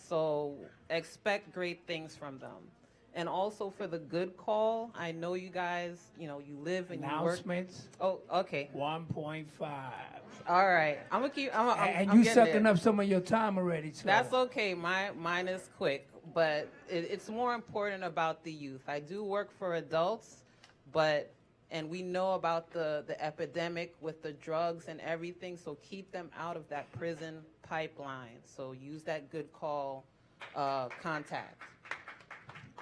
So expect great things from them. And also for the good call, I know you guys, you live and you work. Announcements. Oh, okay. 1.5. All right. I'm gonna keep. And I'm you getting sucking there. up some of your time already, too. That's okay. Mine is quick, but it's more important about the youth. I do work for adults, and we know about the epidemic with the drugs and everything, so keep them out of that prison pipeline. So use that good call contact.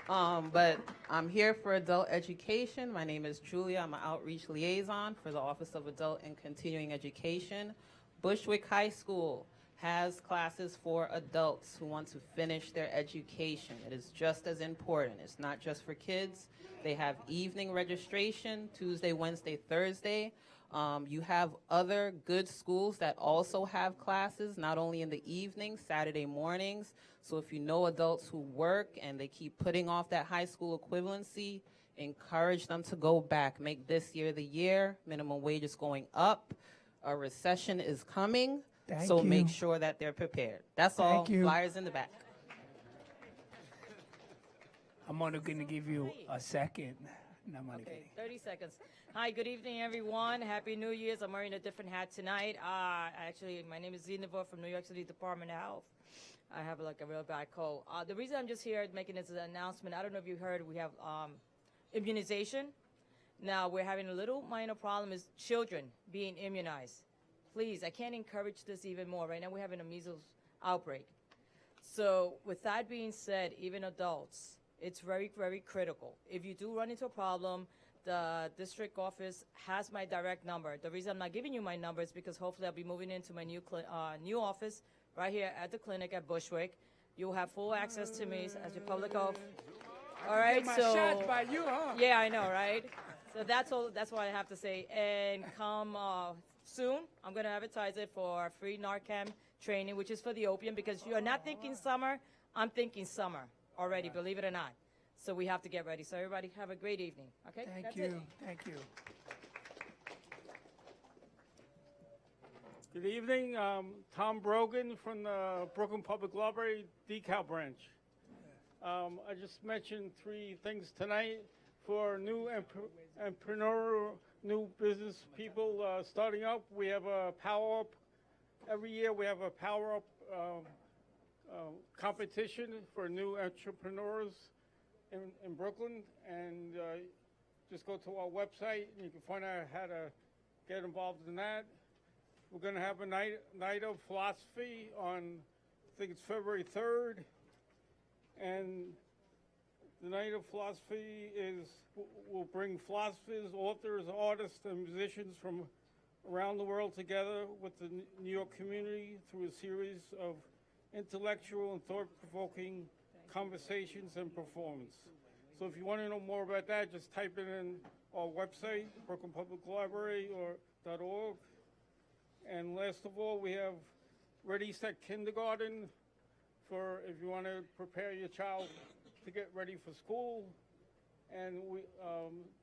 But I'm here for adult education. My name is Julia. I'm an outreach liaison for the Office of Adult and Continuing Education. Bushwick High School has classes for adults who want to finish their education. It is just as important. It's not just for kids. They have evening registration, Tuesday, Wednesday, Thursday. You have other good schools that also have classes, not only in the evening, Saturday mornings. So if you know adults who work and they keep putting off that high school equivalency, encourage them to go back. Make this year the year. Minimum wage is going up. A recession is coming. So make sure that they're prepared. That's all. Thank you. Flyers in the back. I'm only going to give you a second. No, I'm only Okay, kidding. 30 seconds. Hi, good evening, everyone. Happy New Year's. I'm wearing a different hat tonight. Actually, my name is Zinova from New York City Department of Health. I have like a real bad cold. The reason I'm just here making this announcement, I don't know if you heard, we have immunization. Now, we're having a little minor problem is children being immunized. Please, I can't encourage this even more. Right now, we're having a measles outbreak. So with that being said, even adults, it's very, very critical. If you do run into a problem, the district office has my direct number. The reason I'm not giving you my number is because hopefully I'll be moving into my new office right here at the clinic at Bushwick. You'll have full access to me as your public health. All right, Get my so shots by you, huh? yeah, I know, right? So that's all. That's what I have to say. And come soon, I'm going to advertise it for free Narcan training, which is for the opium, because you're not thinking summer. I'm thinking summer already, believe it or not. So we have to get ready. So everybody have a great evening. Okay? Thank That's you. it. Thank you. Good evening. Tom Brogan from the Brooklyn Public Library, DeKalb branch. I just mentioned 3 things tonight. for new entrepreneur, new business people starting up. We have a power up. Every year we have a power up competition for new entrepreneurs in Brooklyn, and just go to our website and you can find out how to get involved in that. We're going to have a night of philosophy on, I think it's February 3rd, and the night of philosophy will bring philosophers, authors, artists, and musicians from around the world together with the New York community through a series of intellectual and thought-provoking conversations and performance. So if you want to know more about that, just type it in our website, Brooklyn Public Library .org. And last of all, we have Ready Set Kindergarten for if you want to prepare your child to get ready for school. And we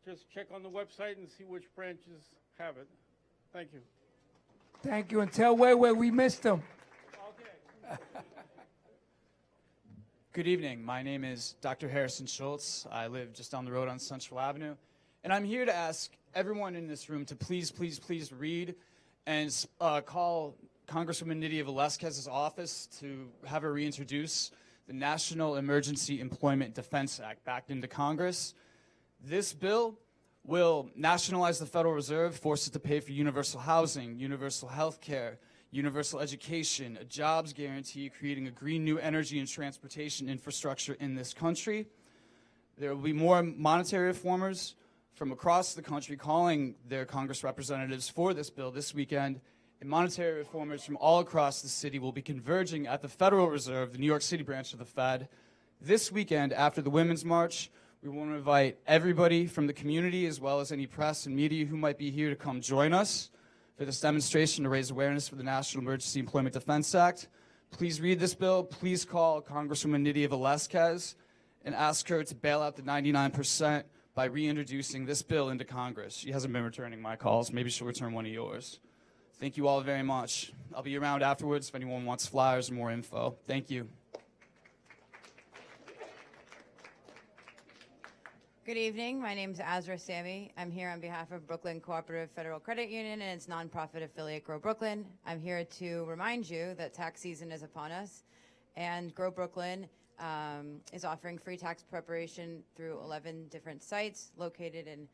just check on the website and see which branches have it. Thank you. Thank you, and tell where we missed them. Good evening. My name is Dr. Harrison Schultz. I live just down the road on Central Avenue. And I'm here to ask everyone in this room to please, please, please read and call Congresswoman Nydia Velázquez's office to have her reintroduce the National Emergency Employment Defense Act back into Congress. This bill will nationalize the Federal Reserve, force it to pay for universal housing, universal health care, universal education, a jobs guarantee, creating a green new energy and transportation infrastructure in this country. There will be more monetary reformers from across the country calling their Congress representatives for this bill this weekend, and monetary reformers from all across the city will be converging at the Federal Reserve, the New York City branch of the Fed. This weekend, after the Women's March, we want to invite everybody from the community, as well as any press and media who might be here, to come join us for this demonstration to raise awareness for the National Emergency Employment Defense Act. Please read this bill. Please call Congresswoman Nydia Velázquez and ask her to bail out the 99% by reintroducing this bill into Congress. She hasn't been returning my calls. Maybe she'll return one of yours. Thank you all very much. I'll be around afterwards if anyone wants flyers or more info. Thank you. Good evening. My name is Azra Sammy. I'm here on behalf of Brooklyn Cooperative Federal Credit Union and its nonprofit affiliate, Grow Brooklyn. I'm here to remind you that tax season is upon us, and Grow Brooklyn is offering free tax preparation through 11 different sites located in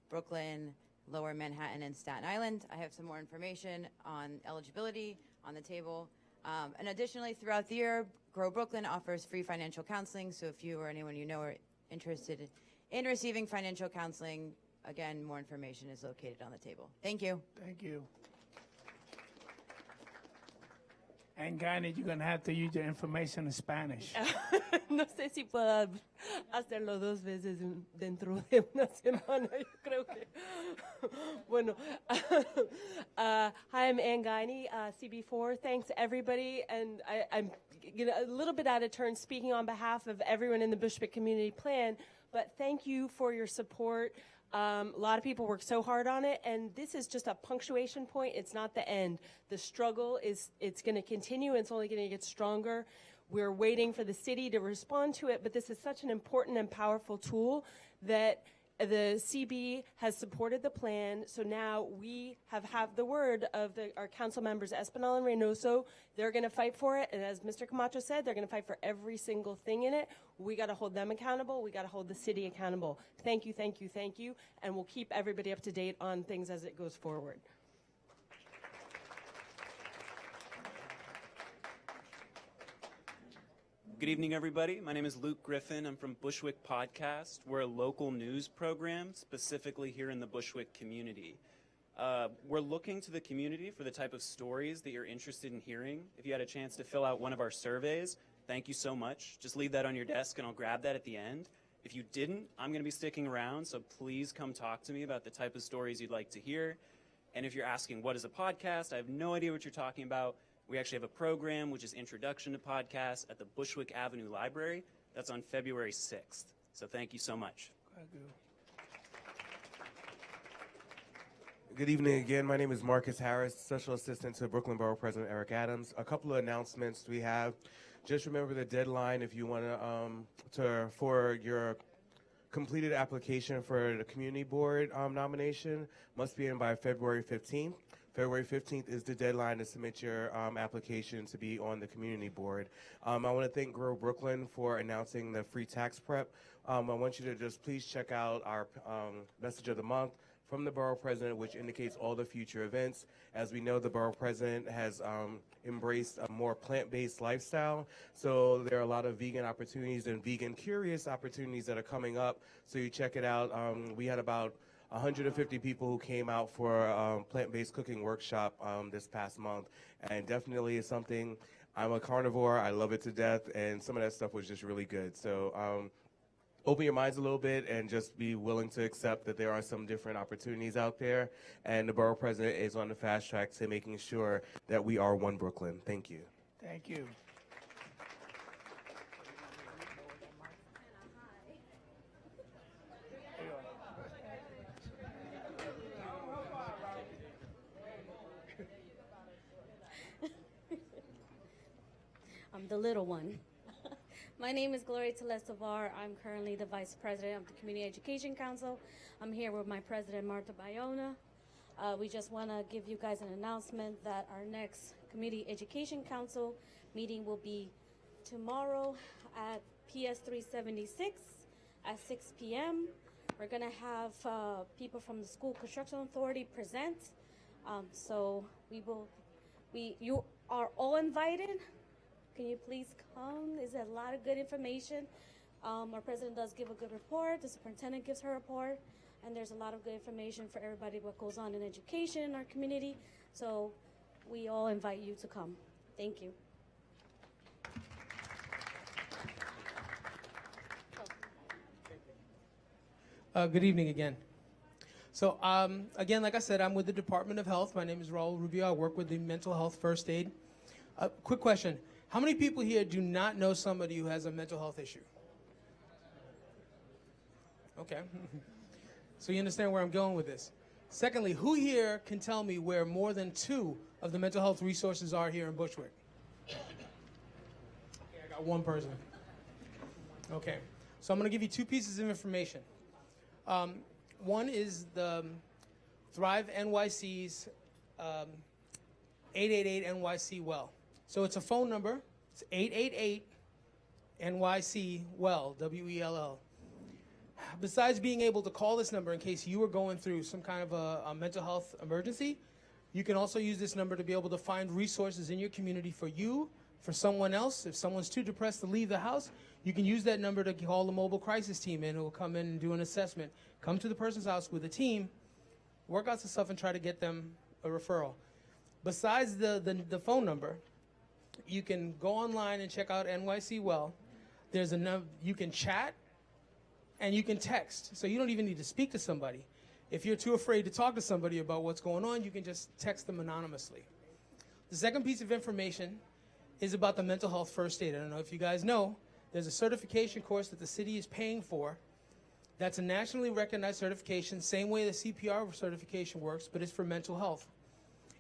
Brooklyn, Lower Manhattan, and Staten Island. I have some more information on eligibility on the table. And additionally, throughout the year, Grow Brooklyn offers free financial counseling, so if you or anyone you know are interested in receiving financial counseling, again, more information is located on the table. Thank you. Thank you. And Gani, you're going to have to use your information in Spanish. No sé si pueda hacerlo dos veces dentro de una semana, yo creo que. Bueno, hi, I'm Ann Guiney, CB4. Thanks, everybody. And I'm a little bit out of turn speaking on behalf of everyone in the Bushwick Community Plan, but thank you for your support. A lot of people work so hard on it, and this is just a punctuation point. It's not the end. The struggle it's going to continue, and it's only going to get stronger. We're waiting for the city to respond to it, but this is such an important and powerful tool that the CB has supported the plan. So now we have the word of our council members, Espinal and Reynoso. They're going to fight for it, and as Mr. Camacho said, they're going to fight for every single thing in it. We got to hold them accountable. We got to hold the city accountable. Thank you, thank you, thank you, and we'll keep everybody up to date on things as it goes forward. Good evening, everybody. My name is Luke Griffin. I'm from Bushwick Podcast. We're a local news program, specifically here in the Bushwick community. We're looking to the community for the type of stories that you're interested in hearing. If you had a chance to fill out one of our surveys, thank you so much. Just leave that on your desk and I'll grab that at the end. If you didn't, I'm going to be sticking around, so please come talk to me about the type of stories you'd like to hear. And if you're asking, what is a podcast? I have no idea what you're talking about. We actually have a program, which is Introduction to Podcasts at the Bushwick Avenue Library. That's on February 6th. So thank you so much. Good evening again. My name is Marcus Harris, Special Assistant to Brooklyn Borough President Eric Adams. A couple of announcements we have. Just remember the deadline if you want to for your completed application for the community board nomination must be in by February 15th. February 15th is the deadline to submit your application to be on the community board. I want to thank Grow Brooklyn for announcing the free tax prep. I want you to just please check out our message of the month from the borough president, which indicates all the future events. As we know, the borough president has embraced a more plant-based lifestyle. So there are a lot of vegan opportunities and vegan curious opportunities that are coming up. So you check it out. We had about 150 people who came out for a plant-based cooking workshop this past month. And definitely is something, I'm a carnivore, I love it to death, and some of that stuff was just really good. So open your minds a little bit and just be willing to accept that there are some different opportunities out there. And the borough president is on the fast track to making sure that we are one Brooklyn. Thank you. Thank you. I'm the little one. My name is Gloria Telesavar. I'm currently the Vice President of the Community Education Council. I'm here with my President, Marta Bayona. We just want to give you guys an announcement that our next Community Education Council meeting will be tomorrow at PS 376 at 6 p.m. We're going to have people from the School Construction Authority present. You are all invited. Can you please come? There's a lot of good information. Our president does give a good report. The superintendent gives her report. And there's a lot of good information for everybody what goes on in education in our community. So we all invite you to come. Thank you. Good evening again. So again, like I said, I'm with the Department of Health. My name is Raul Rubio. I work with the mental health first aid. Quick question. How many people here do not know somebody who has a mental health issue? Okay. So you understand where I'm going with this. Secondly, who here can tell me where more than 2 of the mental health resources are here in Bushwick? Okay, I got one person. Okay. So I'm going to give you 2 pieces of information. One is the Thrive NYC's 888 NYC Well. So it's a phone number. It's 888 NYC Well, W-E-L-L. Besides being able to call this number in case you are going through some kind of a mental health emergency, you can also use this number to be able to find resources in your community for you, for someone else. If someone's too depressed to leave the house, you can use that number to call the mobile crisis team in who will come in and do an assessment. Come to the person's house with a team, work out some stuff, and try to get them a referral. Besides the phone number, you can go online and check out NYC Well. There's you can chat and you can text. So you don't even need to speak to somebody. If you're too afraid to talk to somebody about what's going on, you can just text them anonymously. The second piece of information is about the mental health first aid. I don't know if you guys know, there's a certification course that the city is paying for. That's a nationally recognized certification, same way the CPR certification works, but it's for mental health.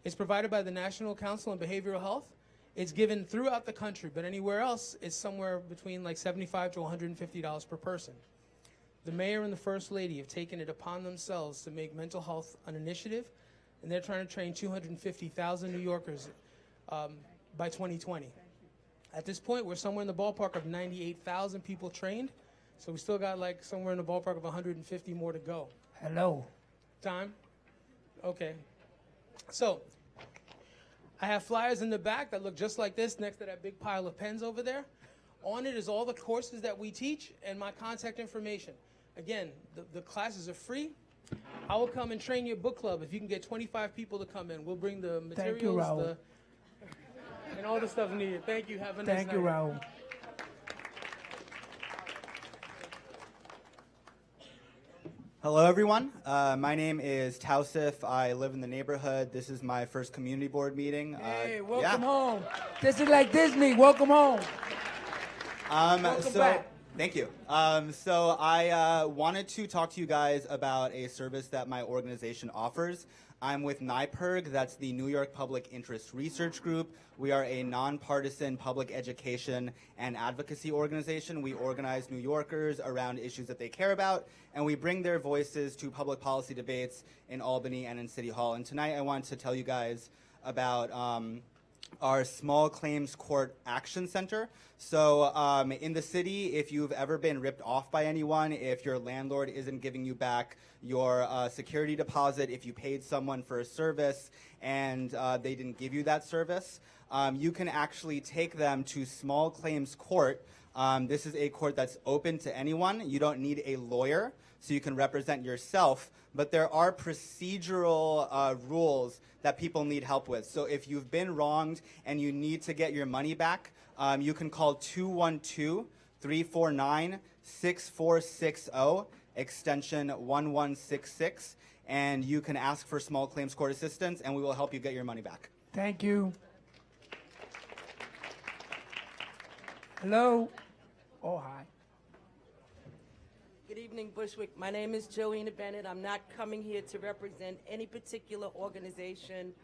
It's provided by the National Council on Behavioral Health. It's given throughout the country, but anywhere else, it's somewhere between like $75 to $150 per person. The mayor and the first lady have taken it upon themselves to make mental health an initiative, and they're trying to train 250,000 New Yorkers by 2020. At this point, we're somewhere in the ballpark of 98,000 people trained, so we still got like somewhere in the ballpark of 150 more to go. Hello. Time? Okay. So, I have flyers in the back that look just like this next to that big pile of pens over there. On it is all the courses that we teach and my contact information. Again, the classes are free. I will come and train your book club. If you can get 25 people to come in, we'll bring the materials. Thank you, Raul. And all the stuff needed. Thank you. Have a nice night. Thank you, Raul. Hello, everyone. My name is Tausif. I live in the neighborhood. This is my first community board meeting. Hey, welcome home. This is like Disney. Welcome home. Welcome back. Thank you. So I wanted to talk to you guys about a service that my organization offers. I'm with NYPIRG, that's the New York Public Interest Research Group. We are a nonpartisan public education and advocacy organization. We organize New Yorkers around issues that they care about, and we bring their voices to public policy debates in Albany and in City Hall. And tonight I want to tell you guys about our Small Claims Court Action Center. So in the city, if you've ever been ripped off by anyone, if your landlord isn't giving you back your security deposit, if you paid someone for a service and they didn't give you that service, you can actually take them to Small Claims Court. This is a court that's open to anyone. You don't need a lawyer, so you can represent yourself, but there are procedural rules that people need help with. So if you've been wronged and you need to get your money back, you can call 212-349-6460, extension 1166, and you can ask for Small Claims Court assistance, and we will help you get your money back. Thank you. Hello. Oh, hi. Good evening, Bushwick. My name is Joanna Bennett. I'm not coming here to represent any particular organization,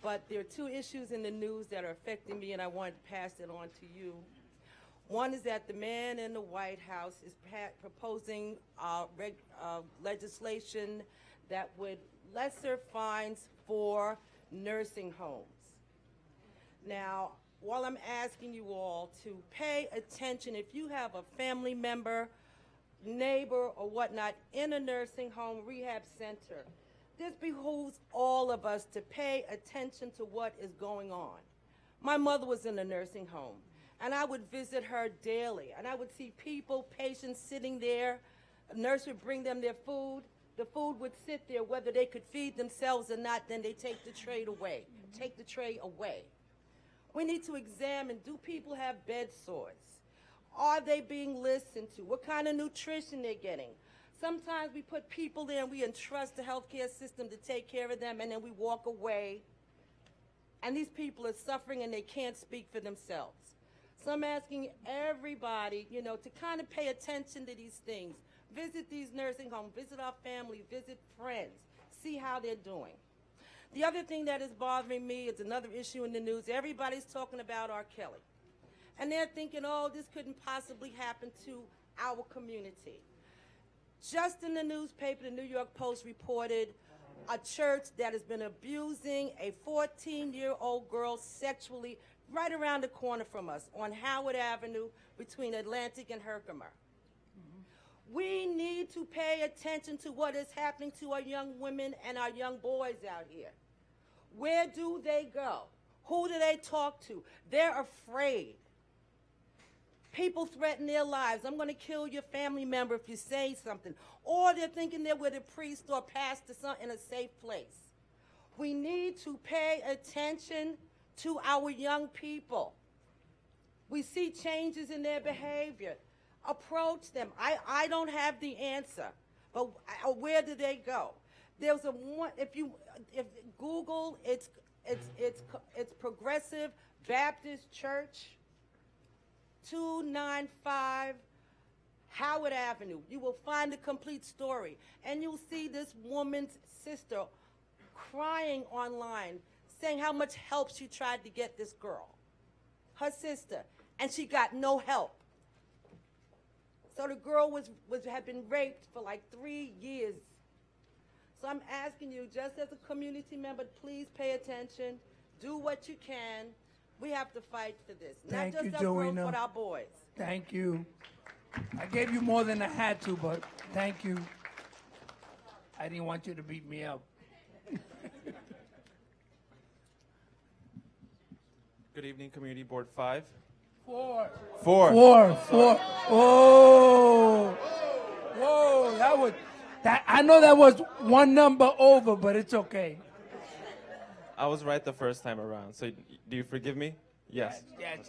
but there are two issues in the news that are affecting me, and I wanted to pass it on to you. One is that the man in the White House is proposing legislation that would lesser fines for nursing homes. Now, while I'm asking you all to pay attention, if you have a family member, neighbor, or whatnot in a nursing home, rehab center, this behooves all of us to pay attention to what is going on. My mother was in a nursing home, and I would visit her daily, and I would see people, patients sitting there. A nurse would bring them their food. The food would sit there, whether they could feed themselves or not, then they take the tray away. We need to examine, do people have bed sores? Are they being listened to? What kind of nutrition they're getting? Sometimes we put people there and we entrust the healthcare system to take care of them, and then we walk away, and these people are suffering and they can't speak for themselves. So I'm asking everybody, to kind of pay attention to these things. Visit these nursing homes, visit our family, visit friends, see how they're doing. The other thing that is bothering me is another issue in the news. Everybody's talking about R. Kelly. And they're thinking, oh, this couldn't possibly happen to our community. Just in the newspaper, the New York Post reported a church that has been abusing a 14-year-old girl sexually right around the corner from us on Howard Avenue between Atlantic and Herkimer. We need to pay attention to what is happening to our young women and our young boys out here. Where do they go? Who do they talk to? They're afraid. People threaten their lives. I'm going to kill your family member if you say something. Or they're thinking they're with a priest or pastor in a safe place. We need to pay attention to our young people. We see changes in their behavior. Approach them. I don't have the answer, but where do they go? There's a one. If Google, it's Progressive Baptist Church, 295 Howard Avenue. You will find the complete story, and you'll see this woman's sister crying online, saying how much help she tried to get this girl, her sister, and she got no help. So the girl had been raped for like 3 years. So I'm asking you, just as a community member, please pay attention. Do what you can. We have to fight for this. Thank Not you, just our girls, Joanna. but our boys. Thank you. I gave you more than I had to, but thank you. I didn't want you to beat me up. Good evening, Community Board 5. Four. Four. Oh, whoa! I know that was one number over, but it's okay. I was right the first time around. So do you forgive me? Yes. Yes.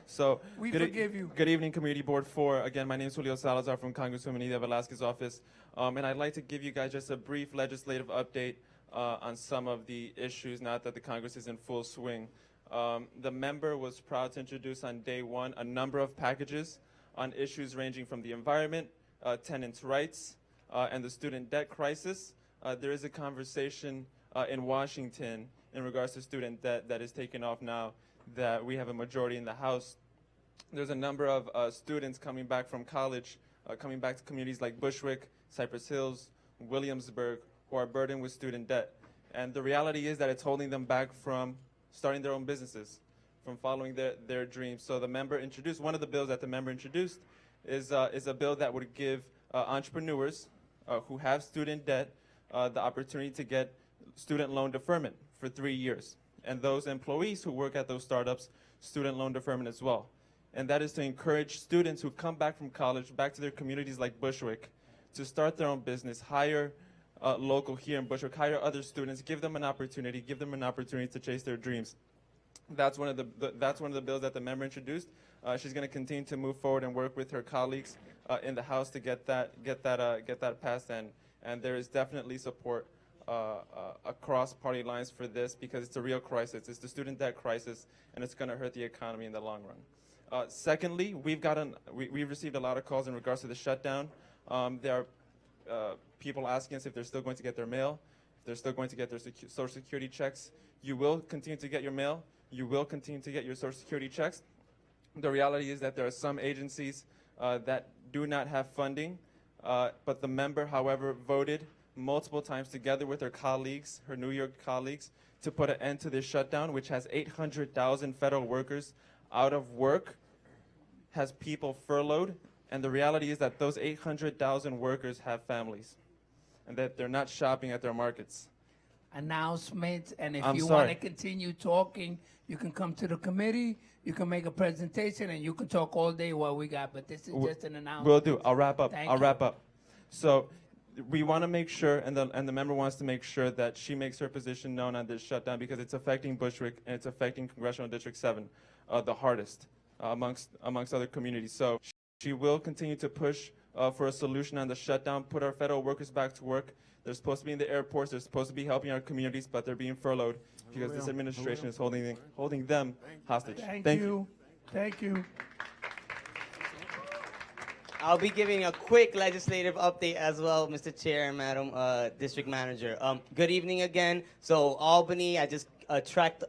So We forgive you. Good evening, Community Board 4. Again, my name is Julio Salazar from Congresswoman Ida Velasquez's office. And I'd like to give you guys just a brief legislative update on some of the issues, now that the Congress is in full swing. The member was proud to introduce on day one a number of packages on issues ranging from the environment, tenants' rights, and the student debt crisis. There is a conversation in Washington in regards to student debt that is taking off now that we have a majority in the House. There's a number of students coming back from college, coming back to communities like Bushwick, Cypress Hills, Williamsburg, who are burdened with student debt. And the reality is that it's holding them back from starting their own businesses, from following their dreams. So the member introduced, one of the bills that the member introduced is a bill that would give entrepreneurs who have student debt the opportunity to get student loan deferment for 3 years. And those employees who work at those startups, student loan deferment as well. And that is to encourage students who come back from college, back to their communities like Bushwick, to start their own business, hire local here in Bushwick, hire other students, give them an opportunity to chase their dreams. That's one of the bills that the member introduced. She's going to continue to move forward and work with her colleagues in the House to get that passed. And there is definitely support across party lines for this because it's a real crisis. It's the student debt crisis, and it's going to hurt the economy in the long run. Secondly, we've received a lot of calls in regards to the shutdown. There are people asking us if they're still going to get their mail, if they're still going to get their Social Security checks. You will continue to get your mail. You will continue to get your Social Security checks. The reality is that there are some agencies that do not have funding, but the member, however, voted multiple times together with her colleagues, her New York colleagues, to put an end to this shutdown, which has 800,000 federal workers out of work, has people furloughed, and the reality is that those 800,000 workers have families, and that they're not shopping at their markets. Announcements, and if I'm you sorry. want to continue talking, you can come to the committee, you can make a presentation, and you can talk all day while we got, but this is just an announcement. Will do. I'll wrap up. Thank I'll you. wrap up. So we want to make sure, and the member wants to make sure that she makes her position known on this shutdown because it's affecting Bushwick and it's affecting Congressional District 7 the hardest amongst other communities. So she will continue to push for a solution on the shutdown, put our federal workers back to work. They're supposed to be in the airports. They're supposed to be helping our communities, but they're being furloughed because this administration is holding them hostage. Thank you. Thank you. I'll be giving a quick legislative update as well, Mr. Chair and Madam District Manager. Good evening again. So Albany, I just tracked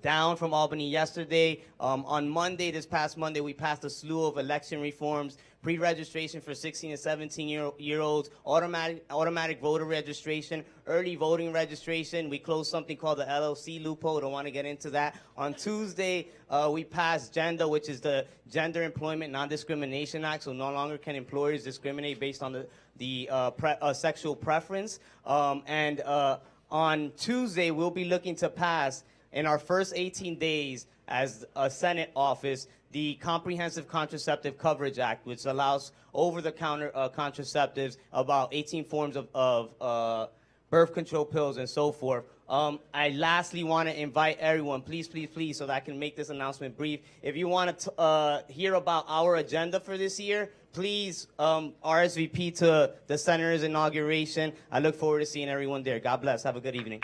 down from Albany yesterday. On Monday, this past Monday, we passed a slew of election reforms, pre-registration for 16 and 17-year-olds, automatic voter registration, early voting registration. We closed something called the LLC loophole. Don't want to get into that. On Tuesday, we passed GENDA, which is the Gender Employment Non-Discrimination Act. So no longer can employers discriminate based on the sexual preference. And on Tuesday, we'll be looking to pass in our first 18 days as a Senate office, the Comprehensive Contraceptive Coverage Act, which allows over-the-counter contraceptives, about 18 forms of birth control pills and so forth. I lastly want to invite everyone, please, so that I can make this announcement brief. If you want to hear about our agenda for this year, please RSVP to the Senator's inauguration. I look forward to seeing everyone there. God bless. Have a good evening.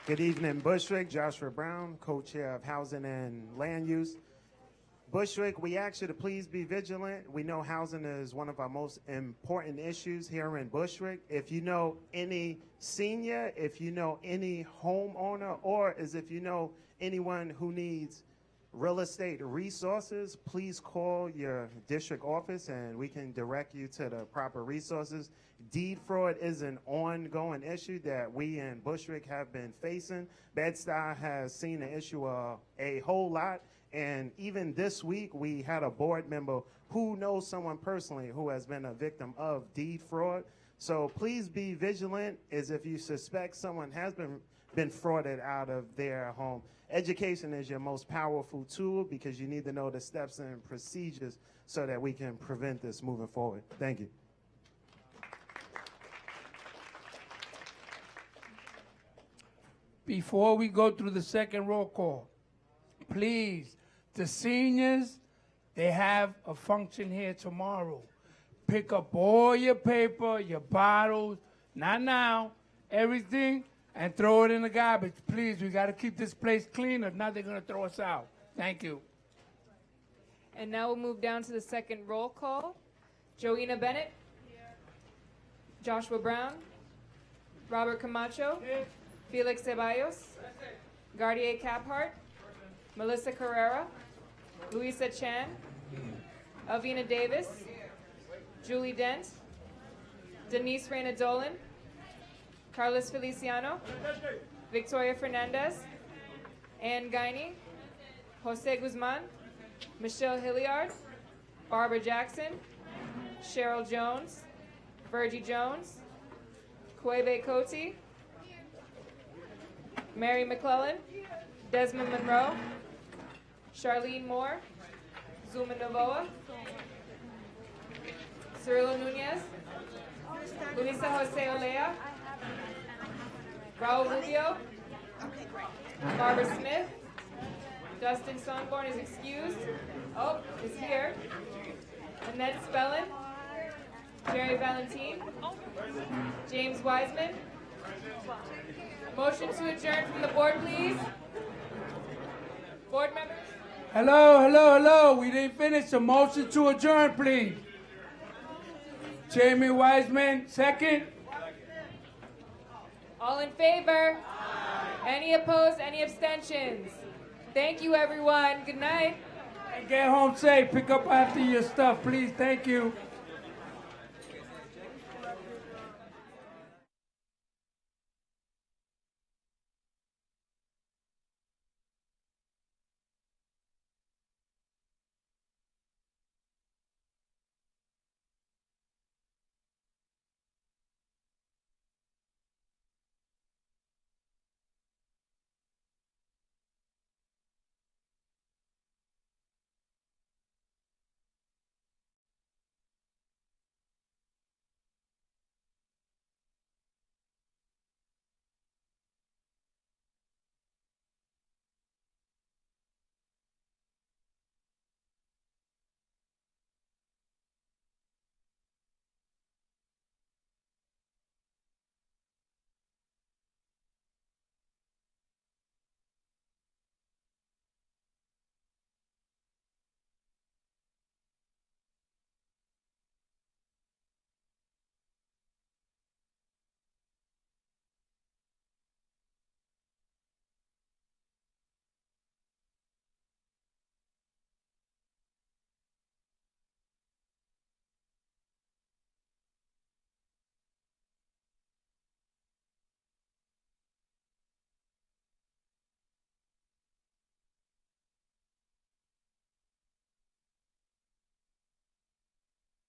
Good evening, Bushwick. Joshua Brown, co-chair of Housing and Land Use. Bushwick, we ask you to please be vigilant. We know housing is one of our most important issues here in Bushwick. If you know any senior, if you know any homeowner, or if you know anyone who needs real estate resources, please call your district office and we can direct you to the proper resources. Deed fraud is an ongoing issue that we in Bushwick have been facing. Bed-Stuy has seen the issue a whole lot, and even this week we had a board member who knows someone personally who has been a victim of deed fraud. So please be vigilant as if you suspect someone has been frauded out of their home. Education is your most powerful tool because you need to know the steps and procedures so that we can prevent this moving forward. Thank you. Before we go through the second roll call, please, the seniors, they have a function here tomorrow. Pick up all your paper, your bottles, not now, everything, and throw it in the garbage. Please, we got to keep this place clean, if not, they're going to throw us out. Thank you. And now we'll move down to the second roll call. Joanna Bennett. Here. Joshua Brown. Robert Camacho. Felix Ceballos. Gardier Caphart. Melissa Carrera. Louisa Chan. Alvina Davis. Julie Dent. Denise Reyna Dolan. Carlos Feliciano. Victoria Fernandez. Ann Guiney. Jose Guzman. Michelle Hilliard. Barbara Jackson. Cheryl Jones. Virgie Jones. Kwebe Cote. Mary McClellan. Desmond Monroe. Charlene Moore. Zuma Novoa. Cirilo Nunez. Luisa Jose Olea. Raul Rubio. Barbara Smith. Dustin Sonborn is excused. Oh, is here. Annette Spellin. Jerry Valentine. James Wiseman. Motion to adjourn from the board, please. Board members? Hello. We didn't finish. A motion to adjourn, please. Chairman Wiseman, second. All in favor? Any opposed? Any abstentions? Thank you, everyone. Good night. And get home safe. Pick up after your stuff, please. Thank you.